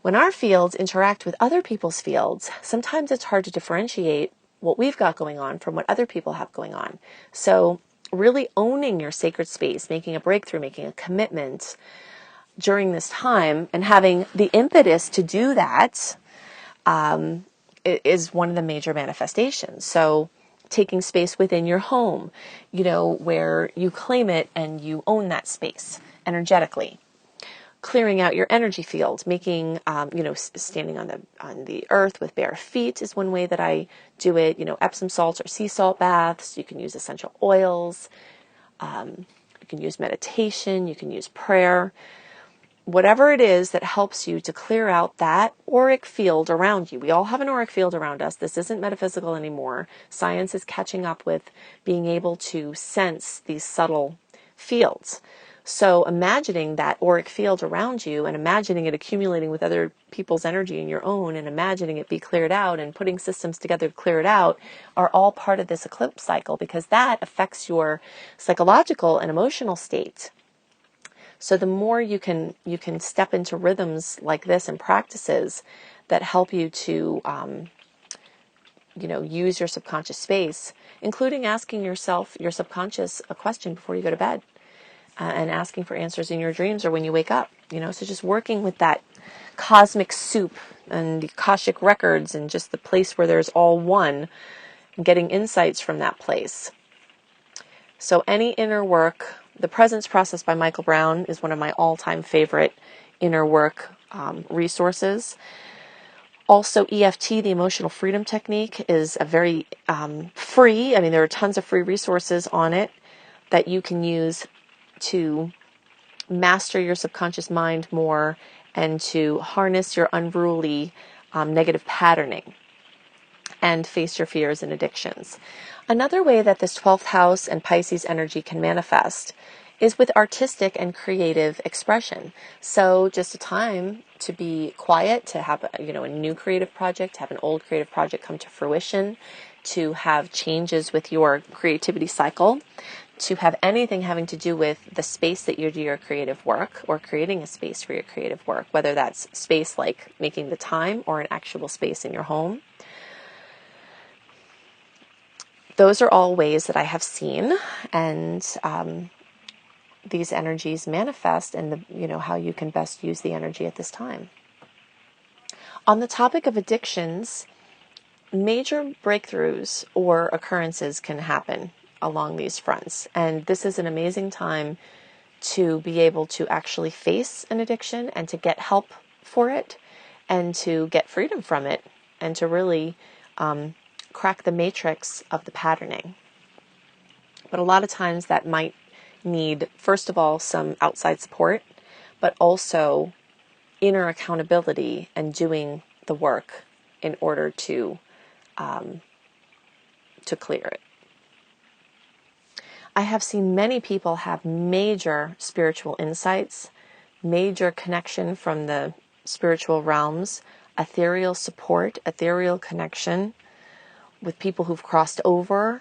When our fields interact with other people's fields, sometimes it's hard to differentiate what we've got going on from what other people have going on. So really owning your sacred space, making a breakthrough, making a commitment during this time, and having the impetus to do that is one of the major manifestations. So taking space within your home, where you claim it and you own that space energetically. Clearing out your energy field, making, standing on the earth with bare feet is one way that I do it. Epsom salts or sea salt baths. You can use essential oils. You can use meditation. You can use prayer. Whatever it is that helps you to clear out that auric field around you. We all have an auric field around us. This isn't metaphysical anymore. Science is catching up with being able to sense these subtle fields. So imagining that auric field around you and imagining it accumulating with other people's energy and your own, and imagining it be cleared out and putting systems together to clear it out are all part of this eclipse cycle, because that affects your psychological and emotional state. So the more you can step into rhythms like this and practices that help you to, use your subconscious space, including asking yourself, your subconscious, a question before you go to bed, and asking for answers in your dreams or when you wake up. So just working with that cosmic soup and the Akashic records and just the place where there's all one, and getting insights from that place. So any inner work. The Presence Process by Michael Brown is one of my all-time favorite inner work resources. Also, EFT, the Emotional Freedom Technique, is a very free. There are tons of free resources on it that you can use to master your subconscious mind more and to harness your unruly negative patterning and face your fears and addictions. Another way that this 12th house and Pisces energy can manifest is with artistic and creative expression. So just a time to be quiet, to have a new creative project, to have an old creative project come to fruition, to have changes with your creativity cycle, to have anything having to do with the space that you do your creative work, or creating a space for your creative work, whether that's space like making the time or an actual space in your home. Those are all ways that I have seen, and these energies manifest, and how you can best use the energy at this time. On the topic of addictions, major breakthroughs or occurrences can happen along these fronts, and this is an amazing time to be able to actually face an addiction and to get help for it and to get freedom from it and to really crack the matrix of the patterning. But a lot of times that might need, first of all, some outside support, but also inner accountability and doing the work in order to clear it. I have seen many people have major spiritual insights, major connection from the spiritual realms, ethereal support, ethereal connection with people who've crossed over,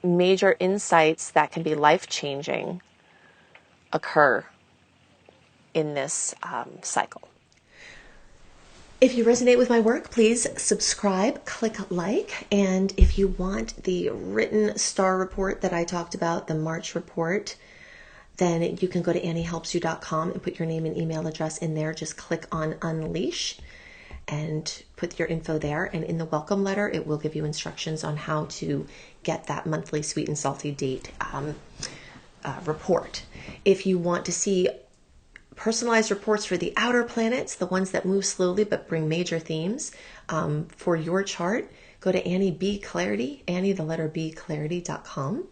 major insights that can be life-changing occur in this cycle. If you resonate with my work, please subscribe, click like, and if you want the written star report that I talked about, the March report, then you can go to anniehelpsyou.com and put your name and email address in there. Just click on Unleash and put your info there. And in the welcome letter, it will give you instructions on how to get that monthly sweet and salty date report. If you want to see personalized reports for the outer planets, the ones that move slowly but bring major themes for your chart, go to Annie B. Clarity, Annie, the letter B, clarity.com.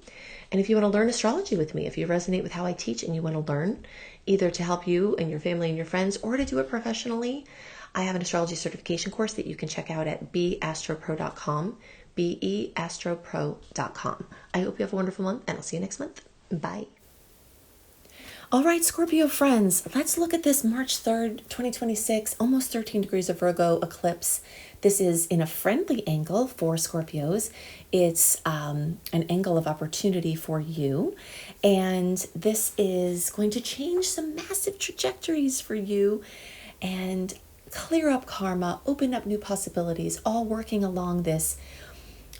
And if you want to learn astrology with me, if you resonate with how I teach and you want to learn, either to help you and your family and your friends or to do it professionally, I have an astrology certification course that you can check out at beastropro.com, beastropro.com. I hope you have a wonderful month, and I'll see you next month. Bye. All right, Scorpio friends, let's look at this March 3rd, 2026, almost 13 degrees of Virgo eclipse. This is in a friendly angle for Scorpios. It's an angle of opportunity for you. And this is going to change some massive trajectories for you and clear up karma, open up new possibilities, all working along this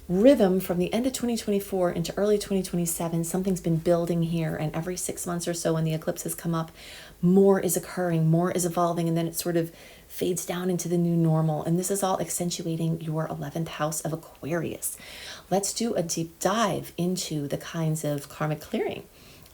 rhythm from the end of 2024 into early 2027. Something's been building here, and every 6 months or so when the eclipses come up, more is occurring, more is evolving, and then it sort of fades down into the new normal. And this is all accentuating your 11th house of Aquarius. Let's do a deep dive into the kinds of karmic clearing,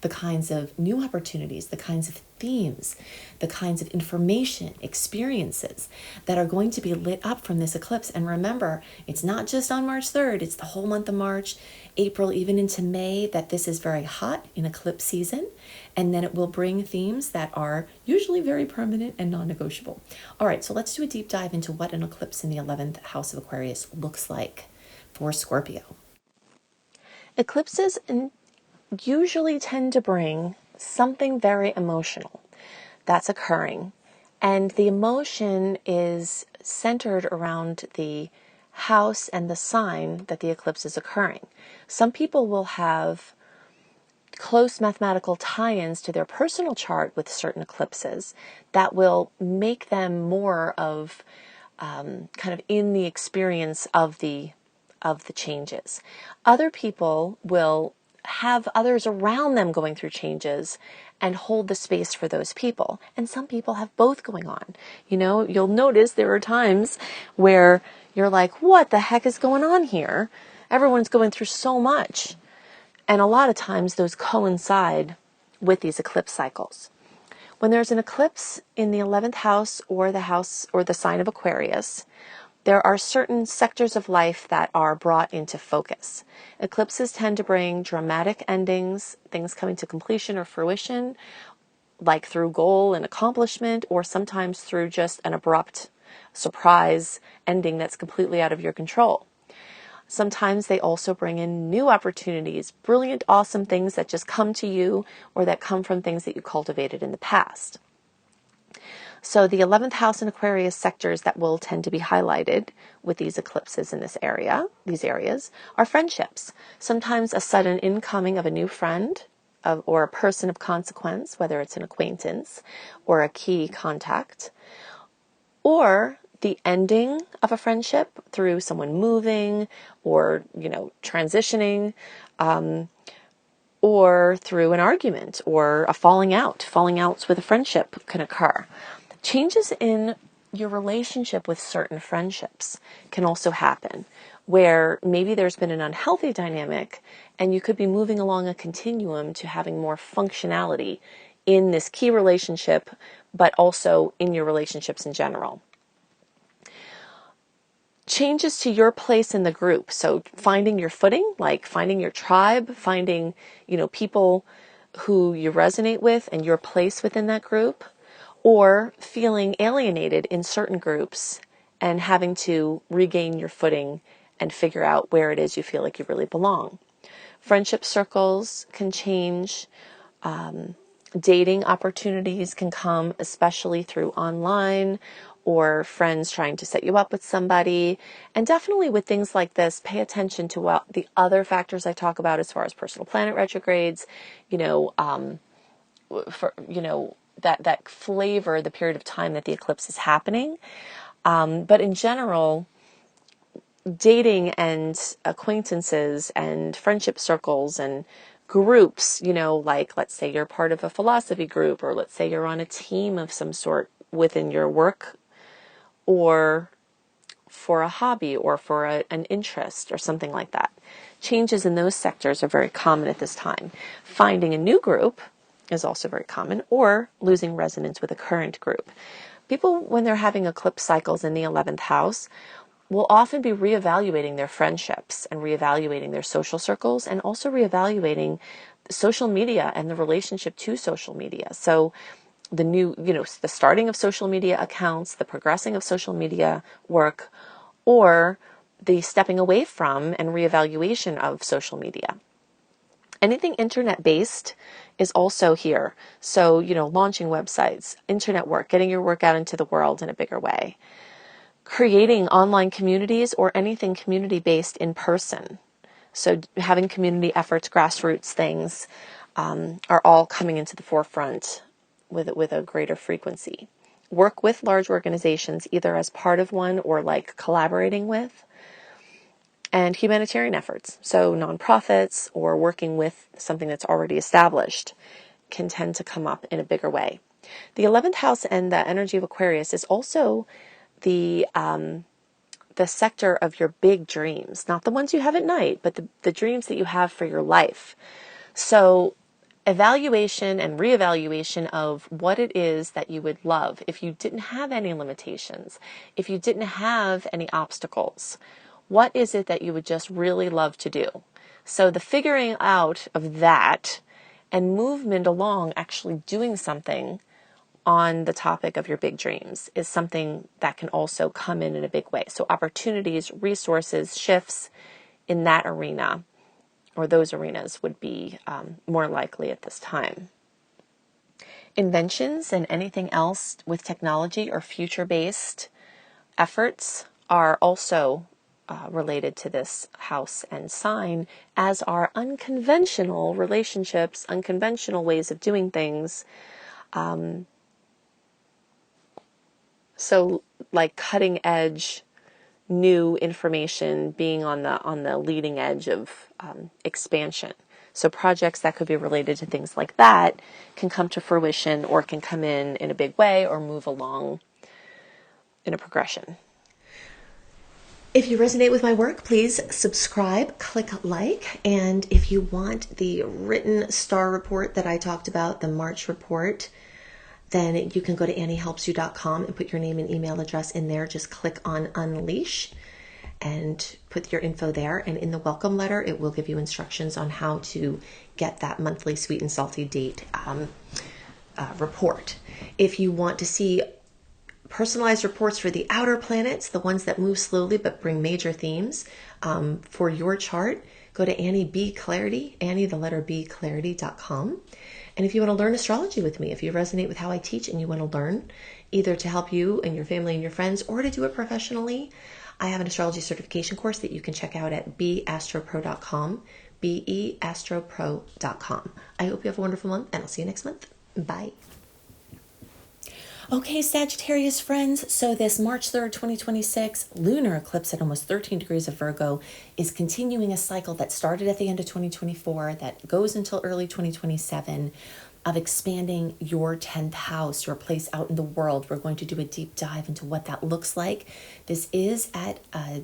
the kinds of new opportunities, the kinds of themes, the kinds of information, experiences that are going to be lit up from this eclipse. And remember, it's not just on March 3rd, it's the whole month of March, April, even into May, that this is very hot in eclipse season. And then it will bring themes that are usually very permanent and non-negotiable. All right, so let's do a deep dive into what an eclipse in the 11th house of Aquarius looks like for Scorpio. Eclipses usually tend to bring something very emotional that's occurring. And the emotion is centered around the house and the sign that the eclipse is occurring. Some people will have close mathematical tie-ins to their personal chart with certain eclipses that will make them more of kind of in the experience of the changes. Other people will have others around them going through changes and hold the space for those people. And some people have both going on. You know, you'll notice there are times where you're like, what the heck is going on here? Everyone's going through so much. And a lot of times those coincide with these eclipse cycles. When there's an eclipse in the 11th house or the sign of Aquarius, there are certain sectors of life that are brought into focus. Eclipses tend to bring dramatic endings, things coming to completion or fruition, like through goal and accomplishment, or sometimes through just an abrupt surprise ending that's completely out of your control. Sometimes they also bring in new opportunities, brilliant, awesome things that just come to you or that come from things that you cultivated in the past. So the 11th house and Aquarius sectors that will tend to be highlighted with these eclipses in these areas, are friendships. Sometimes a sudden incoming of a new friend or a person of consequence, whether it's an acquaintance or a key contact, or the ending of a friendship through someone moving or, transitioning, or through an argument or a falling out. Falling outs with a friendship can occur. Changes in your relationship with certain friendships can also happen, where maybe there's been an unhealthy dynamic and you could be moving along a continuum to having more functionality in this key relationship, but also in your relationships in general. Changes to your place in the group. So finding your footing, like finding your tribe, finding, people who you resonate with and your place within that group, or feeling alienated in certain groups and having to regain your footing and figure out where it is you feel like you really belong. Friendship circles can change. Dating opportunities can come, especially through online or friends trying to set you up with somebody. And definitely with things like this, pay attention to what the other factors I talk about as far as personal planet retrogrades, that flavor the period of time that the eclipse is happening. But in general, dating and acquaintances and friendship circles and groups, like let's say you're part of a philosophy group, or let's say you're on a team of some sort within your work, or for a hobby or for an interest or something like that. Changes in those sectors are very common at this time. Finding a new group is also very common, or losing resonance with a current group. People, when they're having eclipse cycles in the 11th house, will often be reevaluating their friendships and reevaluating their social circles, and also reevaluating social media and the relationship to social media. So the new, the starting of social media accounts, the progressing of social media work, or the stepping away from and reevaluation of social media. Anything internet-based is also here. So, launching websites, internet work, getting your work out into the world in a bigger way. Creating online communities or anything community-based in person. So having community efforts, grassroots things, are all coming into the forefront with a greater frequency. Work with large organizations, either as part of one or like collaborating with. And humanitarian efforts, so nonprofits or working with something that's already established, can tend to come up in a bigger way. The 11th house and the energy of Aquarius is also the sector of your big dreams, not the ones you have at night, but the dreams that you have for your life. So evaluation and reevaluation of what it is that you would love if you didn't have any limitations, if you didn't have any obstacles. What is it that you would just really love to do? So the figuring out of that and movement along actually doing something on the topic of your big dreams is something that can also come in a big way. So opportunities, resources, shifts in that arena or those arenas would be more likely at this time. Inventions and anything else with technology or future-based efforts are also related to this house and sign, as are unconventional relationships, unconventional ways of doing things. So like cutting edge new information, being on the leading edge of expansion. So projects that could be related to things like that can come to fruition or can come in a big way or move along in a progression. If you resonate with my work, please subscribe, click like, and if you want the written star report that I talked about, the March report, then you can go to anniehelpsyou.com and put your name and email address in there. Just click on Unleash and put your info there. And in the welcome letter, it will give you instructions on how to get that monthly sweet and salty date report. If you want to see personalized reports for the outer planets, the ones that move slowly but bring major themes for your chart, go to Annie B Clarity, Annie the letter B Clarity.com. And if you want to learn astrology with me, if you resonate with how I teach and you want to learn, either to help you and your family and your friends or to do it professionally, I have an astrology certification course that you can check out at beastropro.com, beastropro.com. I hope you have a wonderful month, and I'll see you next month. Bye. Okay, Sagittarius friends, so this March 3rd, 2026 lunar eclipse at almost 13 degrees of Virgo is continuing a cycle that started at the end of 2024 that goes until early 2027 of expanding your 10th house, your place out in the world. We're going to do a deep dive into what that looks like. This is at a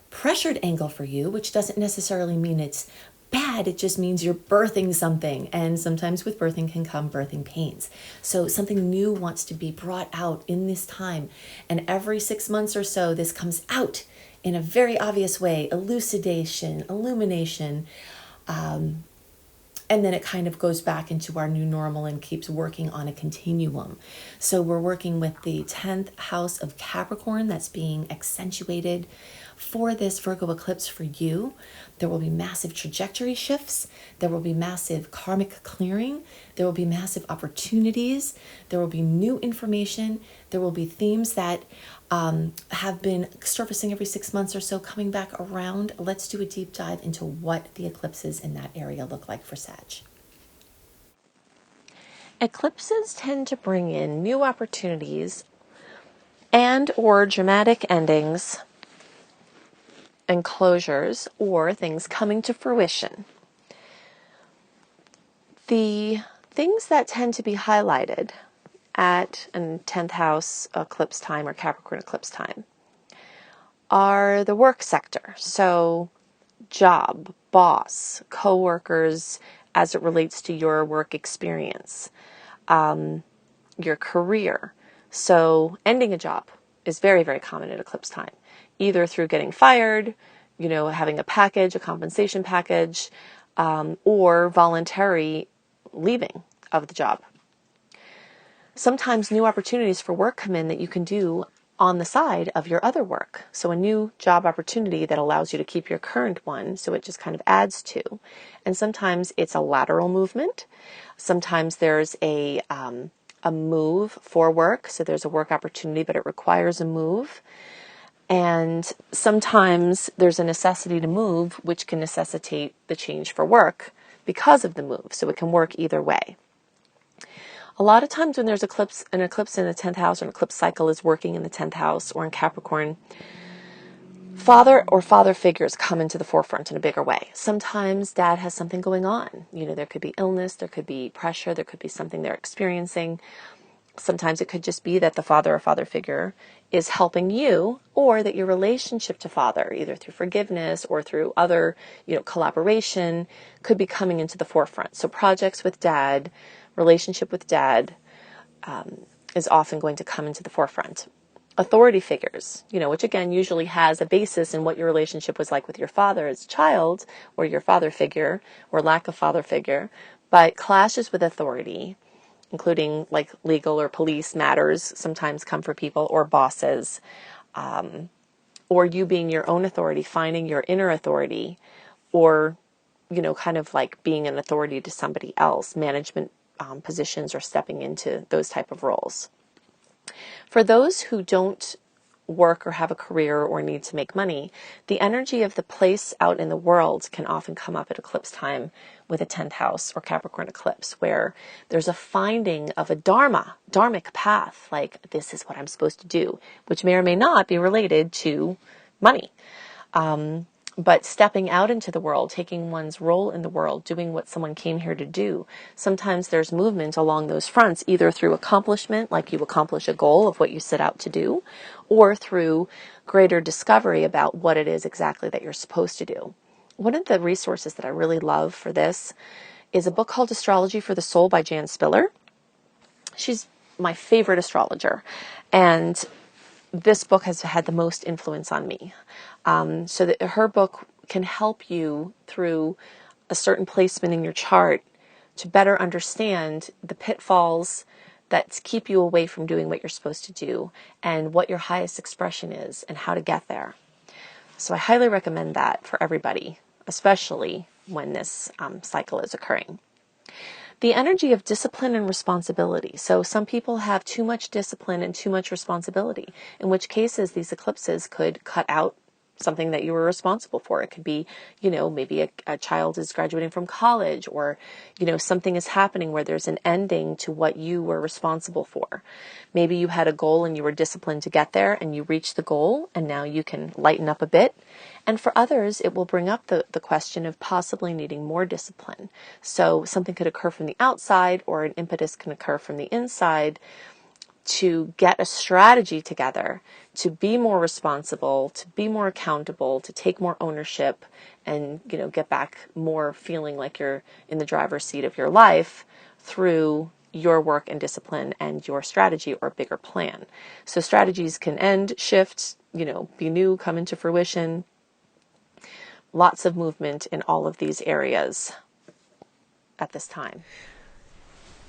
pressured angle for you, which doesn't necessarily mean it's bad. It just means you're birthing something, and sometimes with birthing can come birthing pains. So something new wants to be brought out in this time, and every 6 months or so this comes out in a very obvious way: elucidation, illumination, and then it kind of goes back into our new normal and keeps working on a continuum. So we're working with the 10th house of Capricorn that's being accentuated for this Virgo eclipse for you. There will be massive trajectory shifts. There will be massive karmic clearing. There will be massive opportunities. There will be new information. There will be themes that have been surfacing every 6 months or so coming back around. Let's do a deep dive into what the eclipses in that area look like for Sag. Eclipses tend to bring in new opportunities and or dramatic endings and closures, or things coming to fruition. The things that tend to be highlighted at a 10th house eclipse time or Capricorn eclipse time are the work sector. So job, boss, co-workers as it relates to your work experience, your career. So ending a job is very, very common at eclipse time. either through getting fired, having a package, a compensation package, or voluntary leaving of the job. Sometimes new opportunities for work come in that you can do on the side of your other work. So a new job opportunity that allows you to keep your current one, so it just kind of adds to. And sometimes it's a lateral movement. Sometimes there's a move for work. So there's a work opportunity, but it requires a move. And sometimes there's a necessity to move, which can necessitate the change for work because of the move. So it can work either way. A lot of times when there's an eclipse in the 10th house, or an eclipse cycle is working in the 10th house or in Capricorn, father or father figures come into the forefront in a bigger way. Sometimes dad has something going on. There could be illness, there could be pressure, there could be something they're experiencing. Sometimes it could just be that the father or father figure is helping you, or that your relationship to father, either through forgiveness or through other, collaboration, could be coming into the forefront. So projects with dad, relationship with dad is often going to come into the forefront. Authority figures, which again usually has a basis in what your relationship was like with your father as a child, or your father figure, or lack of father figure, but clashes with authority, including like legal or police matters, sometimes come for people, or bosses, or you being your own authority, finding your inner authority, or, kind of like being an authority to somebody else, management positions, or stepping into those type of roles. For those who don't work or have a career or need to make money, the energy of the place out in the world can often come up at eclipse time with a 10th house or Capricorn eclipse, where there's a finding of a dharmic path, like this is what I'm supposed to do, which may or may not be related to money. But stepping out into the world, taking one's role in the world, doing what someone came here to do. Sometimes there's movement along those fronts, either through accomplishment, like you accomplish a goal of what you set out to do, or through greater discovery about what it is exactly that you're supposed to do. One of the resources that I really love for this is a book called Astrology for the Soul by Jan Spiller. She's my favorite astrologer, and this book has had the most influence on me. So that her book can help you through a certain placement in your chart to better understand the pitfalls that keep you away from doing what you're supposed to do, and what your highest expression is and how to get there. So I highly recommend that for everybody, especially when this cycle is occurring. The energy of discipline and responsibility. So some people have too much discipline and too much responsibility, in which cases these eclipses could cut out something that you were responsible for. It could be, maybe a child is graduating from college, or, something is happening where there's an ending to what you were responsible for. Maybe you had a goal and you were disciplined to get there, and you reached the goal, and now you can lighten up a bit. And for others, it will bring up the question of possibly needing more discipline. So something could occur from the outside, or an impetus can occur from the inside, to get a strategy together, to be more responsible, to be more accountable, to take more ownership, and, get back more feeling like you're in the driver's seat of your life through your work and discipline and your strategy or bigger plan. So strategies can end, shift, be new, come into fruition. Lots of movement in all of these areas at this time.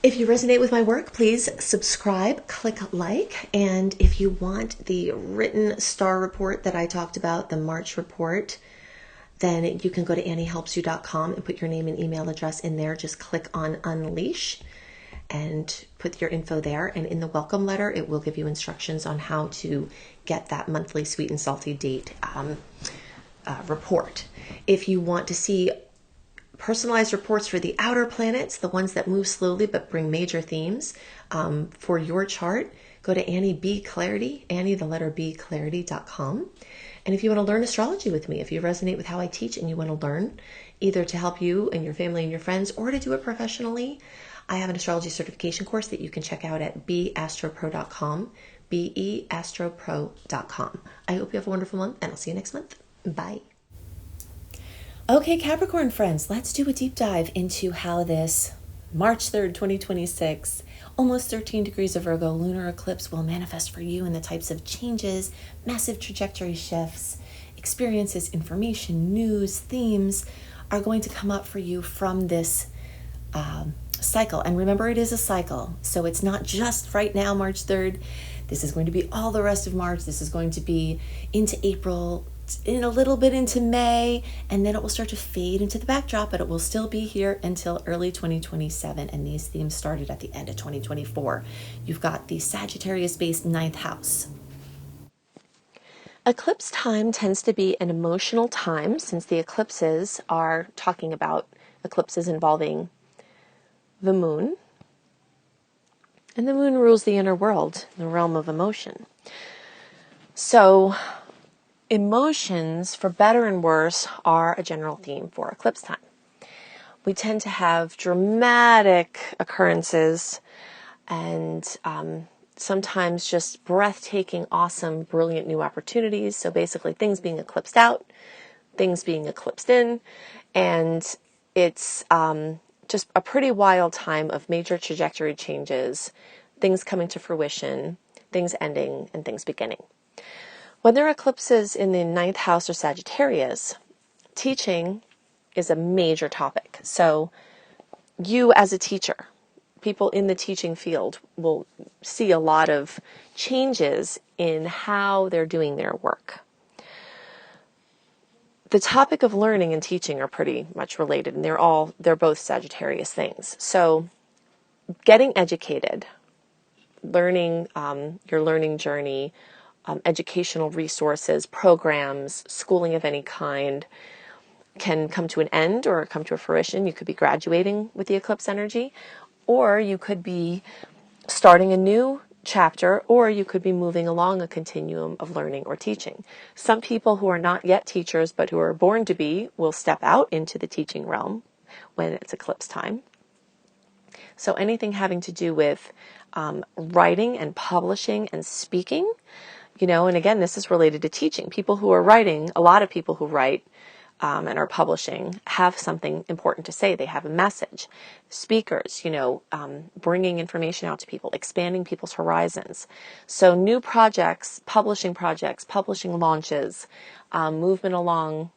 If you resonate with my work, please subscribe, click like, and if you want the written star report that I talked about, the March report, then you can go to anniehelpsyou.com and put your name and email address in there. Just click on Unleash and put your info there. And in the welcome letter, it will give you instructions on how to get that monthly sweet and salty date report. If you want to see personalized reports for the outer planets, the ones that move slowly but bring major themes for your chart, go to Annie B. Clarity, Annie, the letter B, clarity.com. And if you want to learn astrology with me, if you resonate with how I teach and you want to learn, either to help you and your family and your friends, or to do it professionally, I have an astrology certification course that you can check out at beastropro.com, beastropro.com. I hope you have a wonderful month, and I'll see you next month. Bye. Okay, Capricorn friends, let's do a deep dive into how this March 3rd, 2026, almost 13 degrees of Virgo, lunar eclipse will manifest for you in the types of changes, massive trajectory shifts, experiences, information, news, themes are going to come up for you from this cycle. And remember, it is a cycle. So it's not just right now, March 3rd. This is going to be all the rest of March. This is going to be into April, in a little bit into May, and then it will start to fade into the backdrop, but it will still be here until early 2027. And these themes started at the end of 2024. You've got the Sagittarius-based ninth house. Eclipse time tends to be an emotional time since the eclipses are talking about eclipses involving the moon. And the moon rules the inner world, the realm of emotion. So emotions, for better and worse, are a general theme for eclipse time. We tend to have dramatic occurrences and sometimes just breathtaking, awesome, brilliant new opportunities. So basically things being eclipsed out, things being eclipsed in, and it's just a pretty wild time of major trajectory changes, things coming to fruition, things ending, and things beginning. When there are eclipses in the ninth house or Sagittarius, teaching is a major topic. So you as a teacher, people in the teaching field will see a lot of changes in how they're doing their work. The topic of learning and teaching are pretty much related, and they're both Sagittarius things. So getting educated, learning, your learning journey, educational resources, programs, schooling of any kind can come to an end or come to a fruition. You could be graduating with the eclipse energy, or you could be starting a new chapter, or you could be moving along a continuum of learning or teaching. Some people who are not yet teachers but who are born to be will step out into the teaching realm when it's eclipse time. So anything having to do with writing and publishing and speaking, and again, this is related to teaching. People who are writing, a lot of people who write and are publishing have something important to say. They have a message. Speakers, bringing information out to people, expanding people's horizons. So new projects, publishing launches, movement along,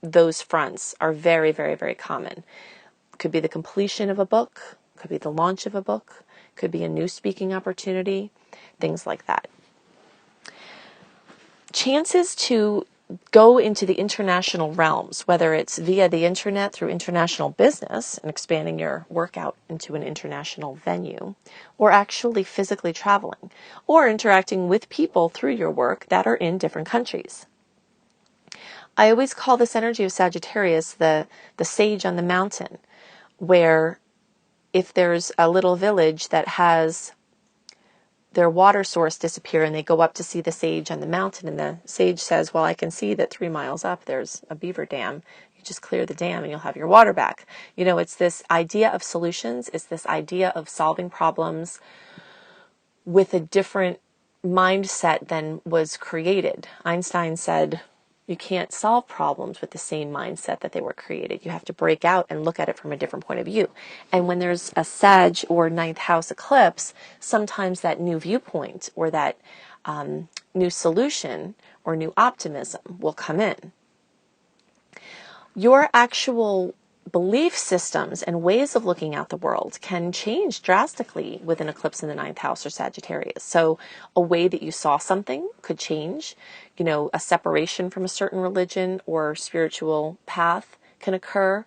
those fronts are very, very, very common. Could be the completion of a book, could be the launch of a book, could be a new speaking opportunity, things like that. Chances to go into the international realms, whether it's via the internet through international business and expanding your work out into an international venue, or actually physically traveling, or interacting with people through your work that are in different countries. I always call this energy of Sagittarius the sage on the mountain, where if there's a little village that has their water source disappear and they go up to see the sage on the mountain, and the sage says, well, I can see that 3 miles up there's a beaver dam. You just clear the dam and you'll have your water back. It's this idea of solutions. It's this idea of solving problems with a different mindset than was created. Einstein said, you can't solve problems with the same mindset that they were created. You have to break out and look at it from a different point of view. And when there's a Sag or ninth house eclipse, sometimes that new viewpoint or that new solution or new optimism will come in. Your actual belief systems and ways of looking at the world can change drastically with an eclipse in the ninth house or Sagittarius. So a way that you saw something could change. A separation from a certain religion or spiritual path can occur.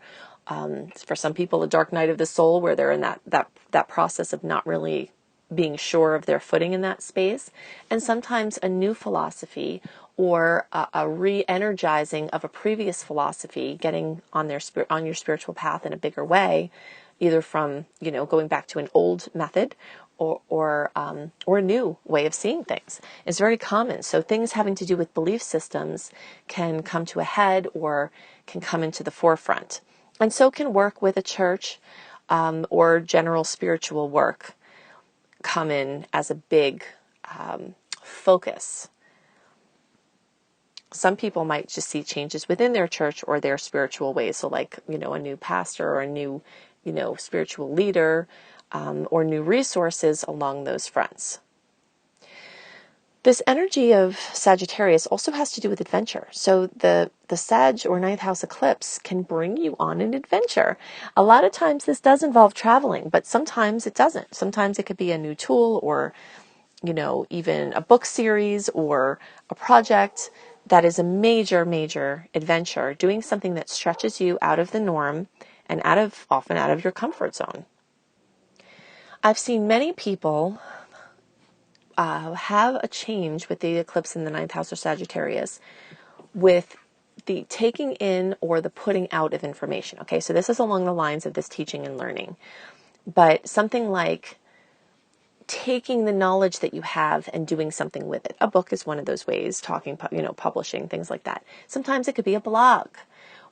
For some people, a dark night of the soul, where they're in that process of not really being sure of their footing in that space. And sometimes a new philosophy or a re-energizing of a previous philosophy, getting on your spiritual path in a bigger way, either from going back to an old method or a new way of seeing things, is very common. So things having to do with belief systems can come to a head or can come into the forefront, and so can work with a church or general spiritual work come in as a big focus. Some people might just see changes within their church or their spiritual ways. So like, a new pastor or a new spiritual leader, or new resources along those fronts. This energy of Sagittarius also has to do with adventure. So the Sag or ninth house eclipse can bring you on an adventure. A lot of times this does involve traveling, but sometimes it doesn't. Sometimes it could be a new tool or, even a book series or a project that is a major, major adventure, doing something that stretches you out of the norm and often out of your comfort zone. I've seen many people have a change with the eclipse in the ninth house of Sagittarius with the taking in or the putting out of information. Okay, so this is along the lines of this teaching and learning, but something like taking the knowledge that you have and doing something with it. A book is one of those ways, talking, publishing, things like that. Sometimes it could be a blog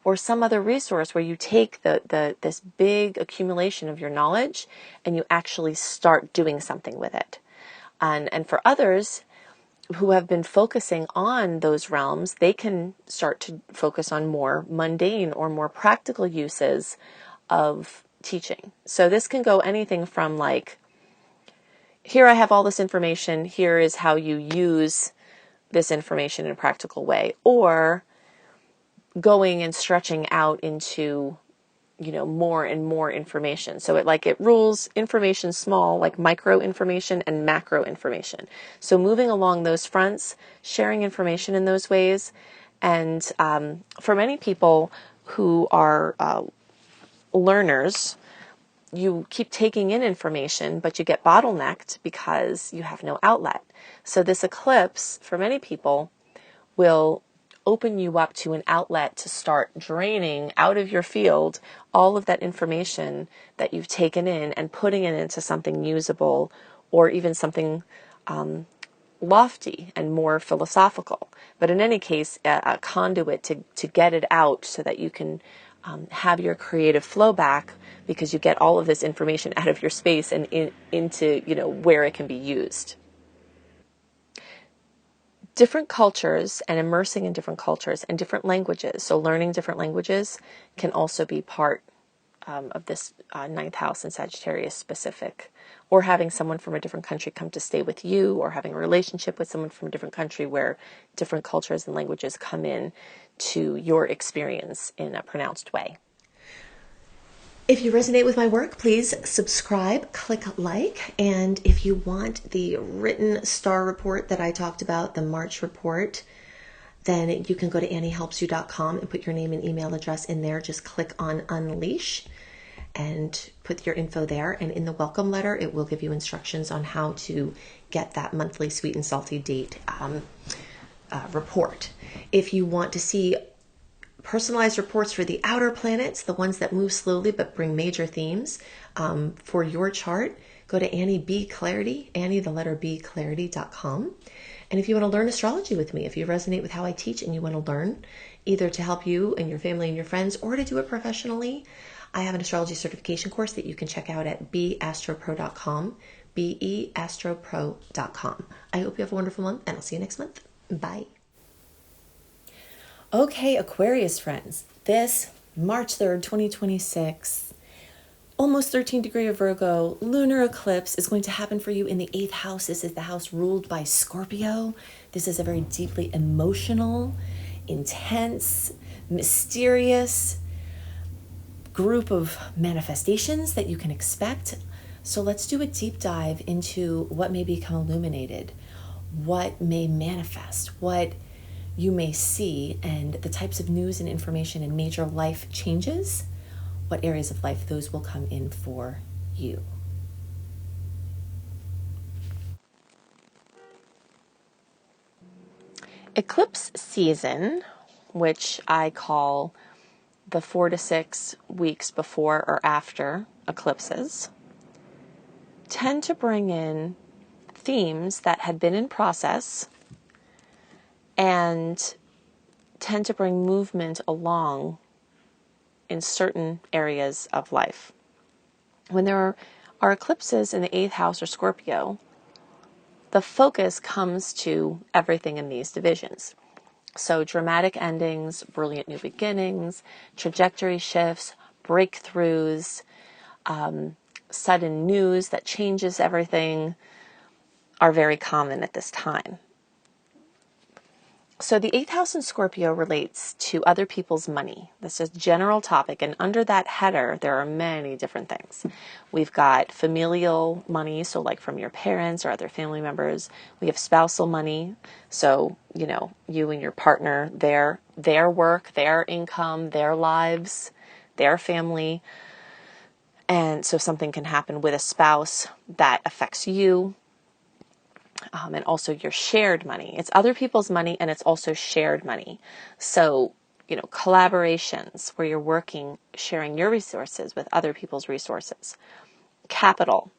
or some other resource where you take this big accumulation of your knowledge and you actually start doing something with it. And for others who have been focusing on those realms, they can start to focus on more mundane or more practical uses of teaching. So this can go anything from like, here I have all this information, here is how you use this information in a practical way, or going and stretching out into more and more information. So it rules information small, like micro information and macro information. So moving along those fronts, sharing information in those ways. And for many people who are learners, you keep taking in information, but you get bottlenecked because you have no outlet. So this eclipse, for many people, will open you up to an outlet to start draining out of your field all of that information that you've taken in and putting it into something usable or even something lofty and more philosophical. But in any case, a conduit to get it out so that you can have your creative flow back, because you get all of this information out of your space and into where it can be used. Different cultures and immersing in different cultures and different languages. So learning different languages can also be part of this ninth house and Sagittarius specific, or having someone from a different country come to stay with you, or having a relationship with someone from a different country where different cultures and languages come in to your experience in a pronounced way. If you resonate with my work, please subscribe, click like, and if you want the written star report that I talked about, the March report, then you can go to anniehelpsyou.com and put your name and email address in there. Just click on Unleash and put your info there. And in the welcome letter, it will give you instructions on how to get that monthly sweet and salty date report. If you want to see personalized reports for the outer planets, the ones that move slowly but bring major themes for your chart, go to Annie B. Clarity, Annie, the letter B, clarity.com. And if you want to learn astrology with me, if you resonate with how I teach and you want to learn, either to help you and your family and your friends or to do it professionally, I have an astrology certification course that you can check out at beastropro.com, beastropro.com. I hope you have a wonderful month, and I'll see you next month. Bye. Okay, Aquarius friends, this March 3rd, 2026, almost 13 degree of Virgo lunar eclipse is going to happen for you in the 8th house. This is the house ruled by Scorpio. This is a very deeply emotional, intense, mysterious group of manifestations that you can expect. So let's do a deep dive into what may become illuminated, what may manifest, what you may see, and the types of news and information and major life changes, what areas of life those will come in for you. Eclipse season, which I call the 4 to 6 weeks before or after eclipses, tend to bring in themes that had been in process and tend to bring movement along in certain areas of life. When there are eclipses in the 8th house or Scorpio, the focus comes to everything in these divisions. So dramatic endings, brilliant new beginnings, trajectory shifts, breakthroughs, sudden news that changes everything are very common at this time. So the 8th house in Scorpio relates to other people's money. This is a general topic, and under that header, there are many different things. We've got familial money, so like from your parents or other family members. We have spousal money, so, you and your partner, their work, their income, their lives, their family. And so something can happen with a spouse that affects you. And also your shared money. It's other people's money, and it's also shared money. So, collaborations where you're working, sharing your resources with other people's resources. Capital,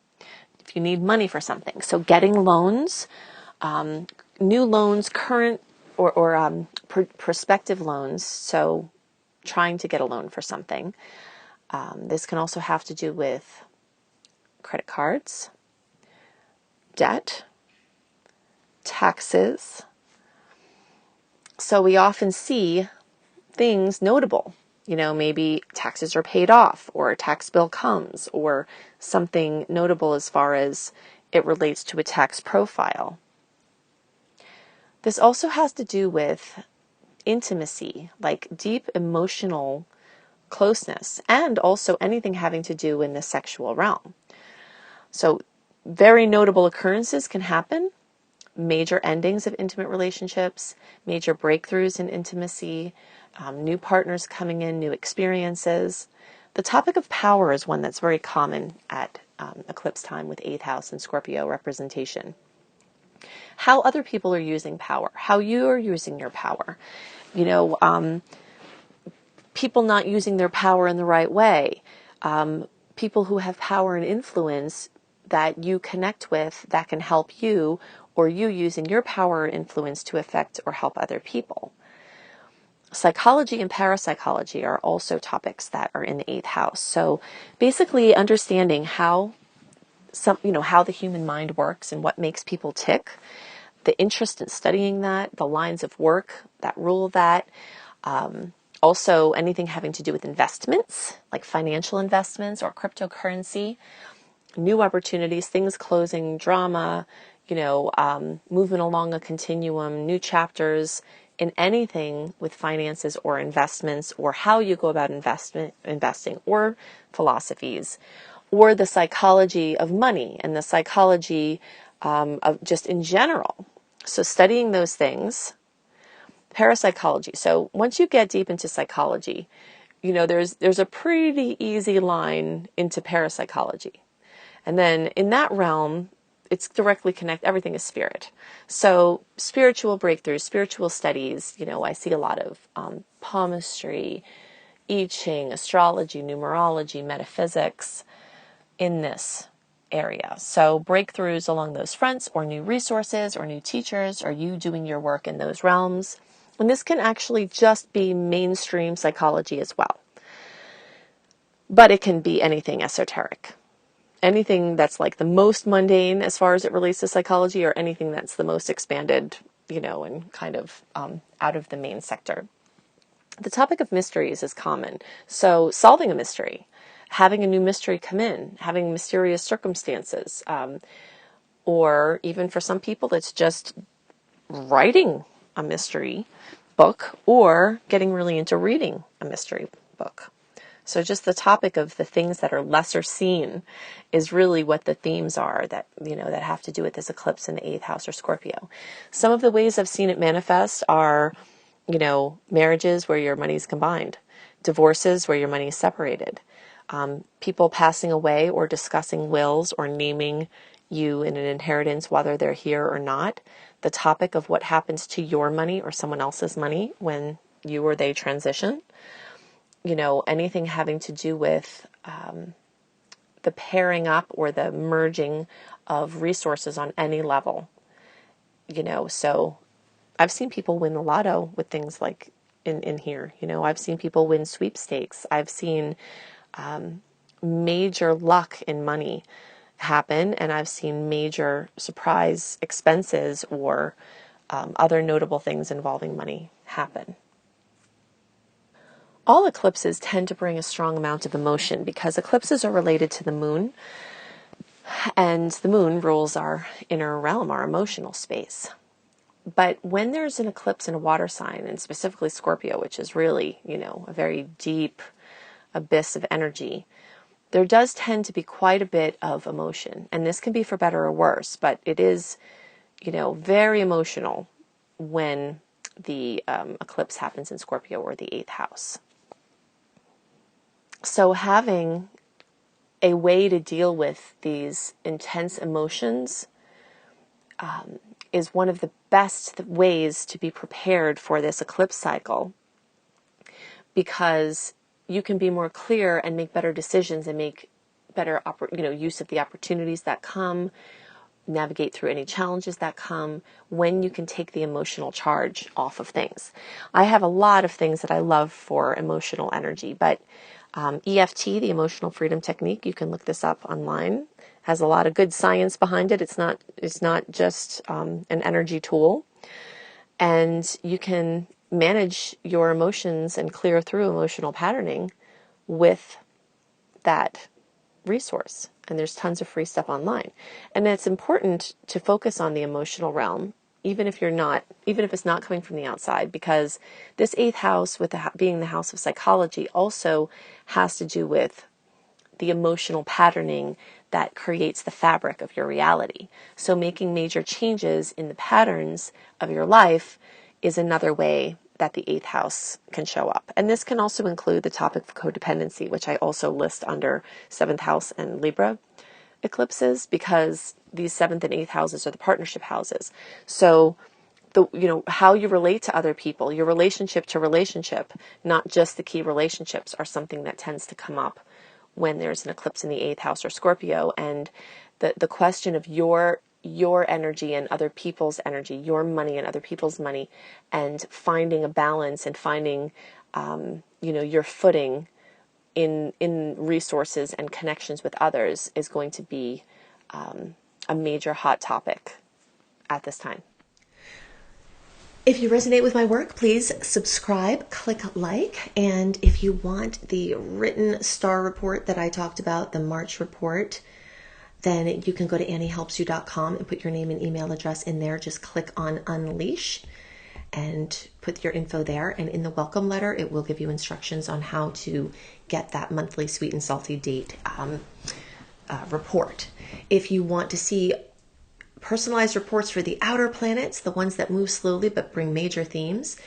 if you need money for something. So getting loans, new loans, current or prospective loans. So trying to get a loan for something. This can also have to do with credit cards, debt, taxes. So we often see things notable, maybe taxes are paid off or a tax bill comes or something notable as far as it relates to a tax profile. This also has to do with intimacy, like deep emotional closeness, and also anything having to do in the sexual realm. So very notable occurrences can happen. Major endings of intimate relationships, major breakthroughs in intimacy, new partners coming in, new experiences. The topic of power is one that's very common at eclipse time with 8th house and Scorpio representation. How other people are using power, how you are using your power. People not using their power in the right way. People who have power and influence that you connect with that can help you, or you using your power or influence to affect or help other people. Psychology and parapsychology are also topics that are in the 8th house. So basically understanding how the human mind works and what makes people tick, the interest in studying that, the lines of work that rule that. Also anything having to do with investments, like financial investments or cryptocurrency, new opportunities, things closing, drama, moving along a continuum, new chapters in anything with finances or investments, or how you go about investing, or philosophies, or the psychology of money and the psychology of just in general. So studying those things. Parapsychology. So once you get deep into psychology, there's a pretty easy line into parapsychology. And then in that realm, it's directly connected. Everything is spirit. So spiritual breakthroughs, spiritual studies, I see a lot of palmistry, I Ching, astrology, numerology, metaphysics in this area. So breakthroughs along those fronts, or new resources, or new teachers, or you doing your work in those realms. And this can actually just be mainstream psychology as well. But it can be anything esoteric. Anything that's like the most mundane as far as it relates to psychology, or anything that's the most expanded, and kind of out of the main sector. The topic of mysteries is common. So solving a mystery, having a new mystery come in, having mysterious circumstances, or even for some people, it's just writing a mystery book or getting really into reading a mystery book. So just the topic of the things that are lesser seen is really what the themes are that, that have to do with this eclipse in the 8th house or Scorpio. Some of the ways I've seen it manifest are, marriages where your money is combined, divorces where your money is separated, people passing away or discussing wills or naming you in an inheritance, whether they're here or not. The topic of what happens to your money or someone else's money when you or they transition. Anything having to do with the pairing up or the merging of resources on any level. So I've seen people win the lotto with things like in here. I've seen people win sweepstakes. I've seen major luck in money happen, and I've seen major surprise expenses or other notable things involving money happen. all eclipses tend to bring a strong amount of emotion because eclipses are related to the moon, and the moon rules our inner realm, our emotional space. But when there's an eclipse in a water sign, and specifically Scorpio, which is really, a very deep abyss of energy, there does tend to be quite a bit of emotion. And this can be for better or worse, but it is, very emotional when the eclipse happens in Scorpio or the 8th house. So having a way to deal with these intense emotions is one of the best ways to be prepared for this eclipse cycle, because you can be more clear and make better decisions and make better use of the opportunities that come, navigate through any challenges that come when you can take the emotional charge off of things. I have a lot of things that I love for emotional energy, but EFT, the Emotional Freedom Technique, you can look this up online, has a lot of good science behind it. It's not just an energy tool, and you can manage your emotions and clear through emotional patterning with that resource. And there's tons of free stuff online. And it's important to focus on the emotional realm, even if it's not coming from the outside, because this 8th house, with being the house of psychology, also has to do with the emotional patterning that creates the fabric of your reality. So making major changes in the patterns of your life is another way that the 8th house can show up. And this can also include the topic of codependency, which I also list under 7th house and Libra eclipses, because these 7th and 8th houses are the partnership houses. So how you relate to other people, your relationship to relationship, not just the key relationships, are something that tends to come up when there's an eclipse in the 8th house or Scorpio. And the question of your energy and other people's energy, your money and other people's money, and finding a balance and finding your footing in resources and connections with others is going to be a major hot topic at this time. If you resonate with my work, please subscribe, click like, and if you want the written star report that I talked about, the March report, then you can go to anniehelpsyou.com and put your name and email address in there. Just click on Unleash and put your info there. And in the welcome letter, it will give you instructions on how to get that monthly sweet and salty date report. If you want to see personalized reports for the outer planets, the ones that move slowly but bring major themes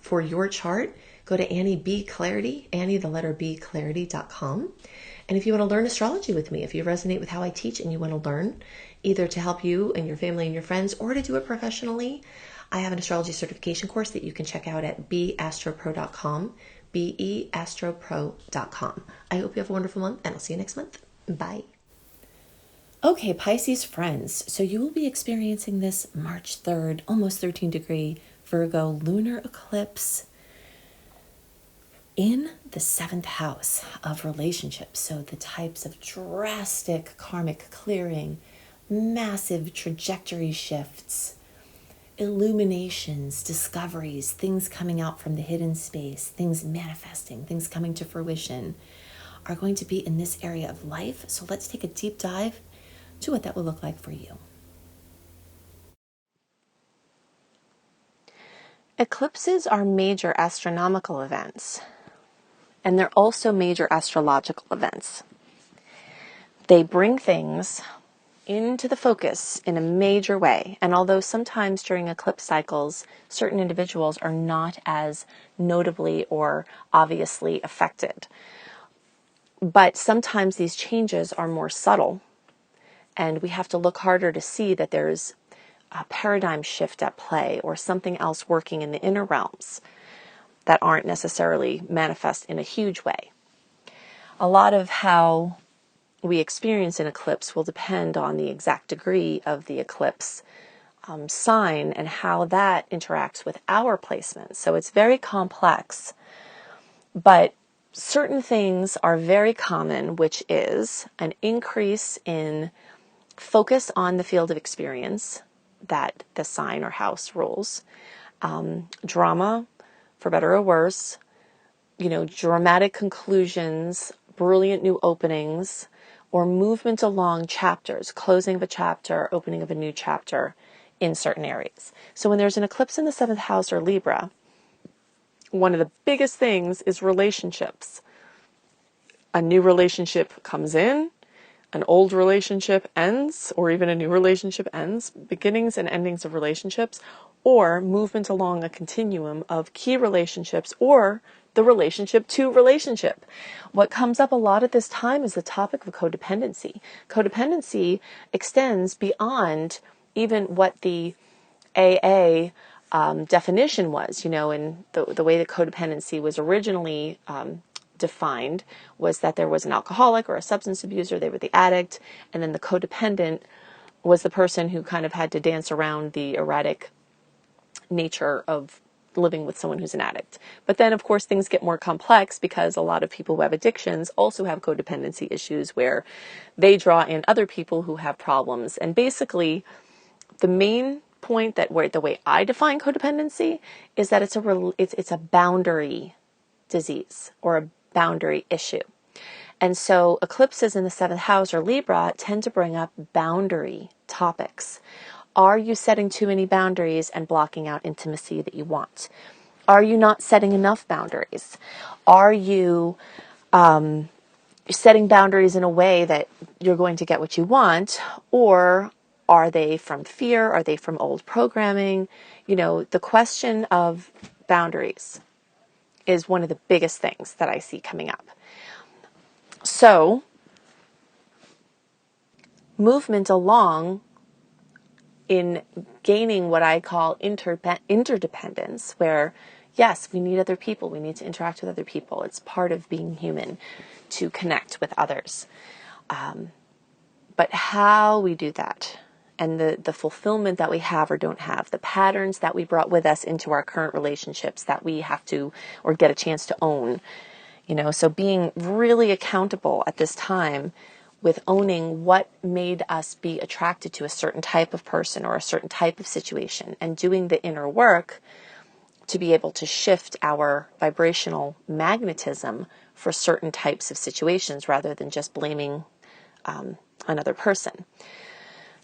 for your chart, go to Annie B. Clarity, Annie, the letter B, clarity.com. And if you want to learn astrology with me, if you resonate with how I teach and you want to learn, either to help you and your family and your friends or to do it professionally, I have an astrology certification course that you can check out at beastropro.com, beastropro.com. I hope you have a wonderful month, and I'll see you next month. Bye. Okay, Pisces friends, so you will be experiencing this March 3rd, almost 13-degree Virgo lunar eclipse in the 7th house of relationships. So the types of drastic karmic clearing, massive trajectory shifts, illuminations, discoveries, things coming out from the hidden space, things manifesting, things coming to fruition are going to be in this area of life. So let's take a deep dive to what that will look like for you. Eclipses are major astronomical events, and they're also major astrological events. They bring things into the focus in a major way, and although sometimes during eclipse cycles, certain individuals are not as notably or obviously affected, but sometimes these changes are more subtle, and we have to look harder to see that there's a paradigm shift at play or something else working in the inner realms that aren't necessarily manifest in a huge way. A lot of how we experience an eclipse will depend on the exact degree of the eclipse sign and how that interacts with our placement. So it's very complex, but certain things are very common, which is an increase in focus on the field of experience that the sign or house rules, drama, for better or worse, dramatic conclusions, brilliant new openings, or movement along chapters, closing of a chapter, opening of a new chapter in certain areas. So when there's an eclipse in the 7th house or Libra, one of the biggest things is relationships. A new relationship comes in, an old relationship ends, or even a new relationship ends, beginnings and endings of relationships, or movement along a continuum of key relationships, or the relationship to relationship. What comes up a lot at this time is the topic of codependency. Codependency extends beyond even what the AA definition was, and the way that codependency was originally defined was that there was an alcoholic or a substance abuser, they were the addict, and then the codependent was the person who kind of had to dance around the erratic nature of living with someone who's an addict. But then, of course, things get more complex because a lot of people who have addictions also have codependency issues where they draw in other people who have problems. And basically, the main point the way I define codependency is that it's a boundary disease or a boundary issue. And so eclipses in the 7th house or Libra tend to bring up boundary topics. Are you setting too many boundaries and blocking out intimacy that you want? Are you not setting enough boundaries? Are you setting boundaries in a way that you're going to get what you want? Or are they from fear? Are they from old programming? The question of boundaries is one of the biggest things that I see coming up. So, movement along in gaining what I call interdependence, where, yes, we need other people, we need to interact with other people. It's part of being human to connect with others. But how we do that, and the fulfillment that we have or don't have, the patterns that we brought with us into our current relationships that we have to or get a chance to own. So being really accountable at this time with owning what made us be attracted to a certain type of person or a certain type of situation, and doing the inner work to be able to shift our vibrational magnetism for certain types of situations rather than just blaming another person.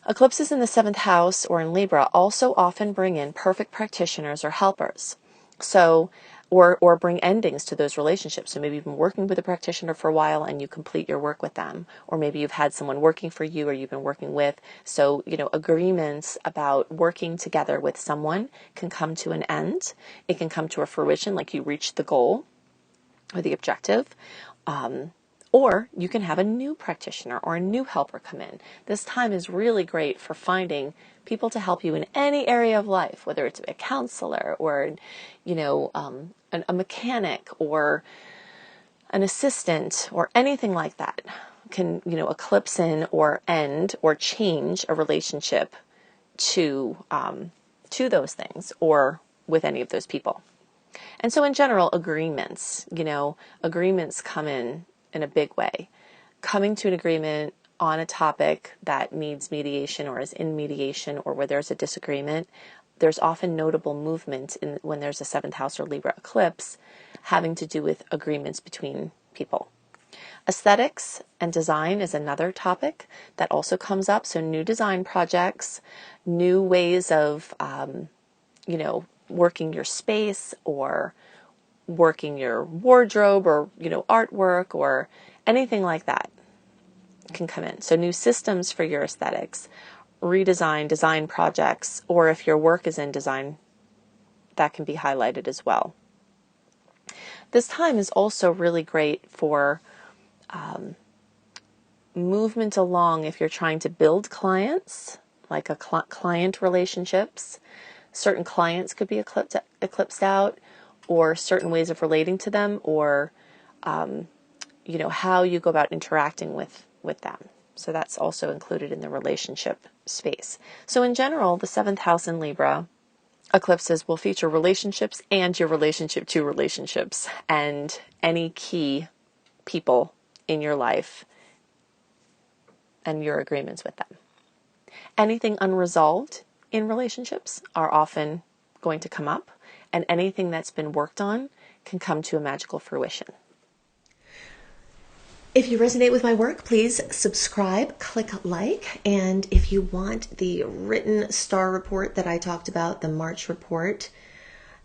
Eclipses in the 7th house or in Libra also often bring in perfect practitioners or helpers. So, or bring endings to those relationships. So maybe you've been working with a practitioner for a while and you complete your work with them. Or maybe you've had someone working for you or you've been working with. So, agreements about working together with someone can come to an end. It can come to a fruition, like you reached the goal or the objective. Or you can have a new practitioner or a new helper come in. This time is really great for finding people to help you in any area of life, whether it's a counselor or, a mechanic or an assistant or anything like that can, eclipse in or end or change a relationship to those things or with any of those people. And so in general, agreements come in a big way. Coming to an agreement on a topic that needs mediation or is in mediation or where there's a disagreement, there's often notable movement when there's a 7th house or Libra eclipse having to do with agreements between people. Aesthetics and design is another topic that also comes up. So new design projects, new ways of, working your space or working your wardrobe or, artwork or anything like that can come in. So new systems for your aesthetics, redesign, design projects, or if your work is in design, that can be highlighted as well. This time is also really great for movement along if you're trying to build clients, like a client relationships. Certain clients could be eclipsed out, or certain ways of relating to them, or how you go about interacting with them. So that's also included in the relationship space. So in general, the 7th house in Libra eclipses will feature relationships and your relationship to relationships and any key people in your life and your agreements with them. Anything unresolved in relationships are often going to come up, and anything that's been worked on can come to a magical fruition. If you resonate with my work, please subscribe, click like, and if you want the written star report that I talked about, the March report,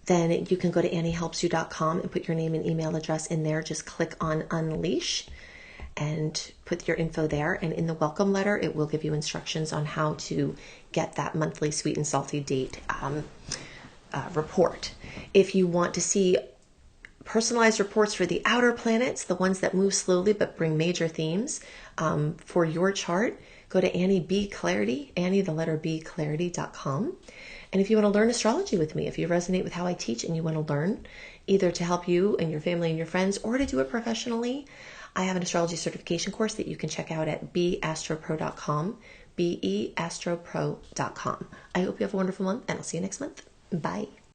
then you can go to anniehelpsyou.com and put your name and email address in there. Just click on Unleash and put your info there. And in the welcome letter, it will give you instructions on how to get that monthly sweet and salty date report. If you want to see personalized reports for the outer planets, the ones that move slowly but bring major themes for your chart, go to Annie B Clarity, Annie the letter B Clarity.com. And if you want to learn astrology with me, if you resonate with how I teach and you want to learn, either to help you and your family and your friends or to do it professionally, I have an astrology certification course that you can check out at beastropro.com, beastropro.com. I hope you have a wonderful month, and I'll see you next month. Bye.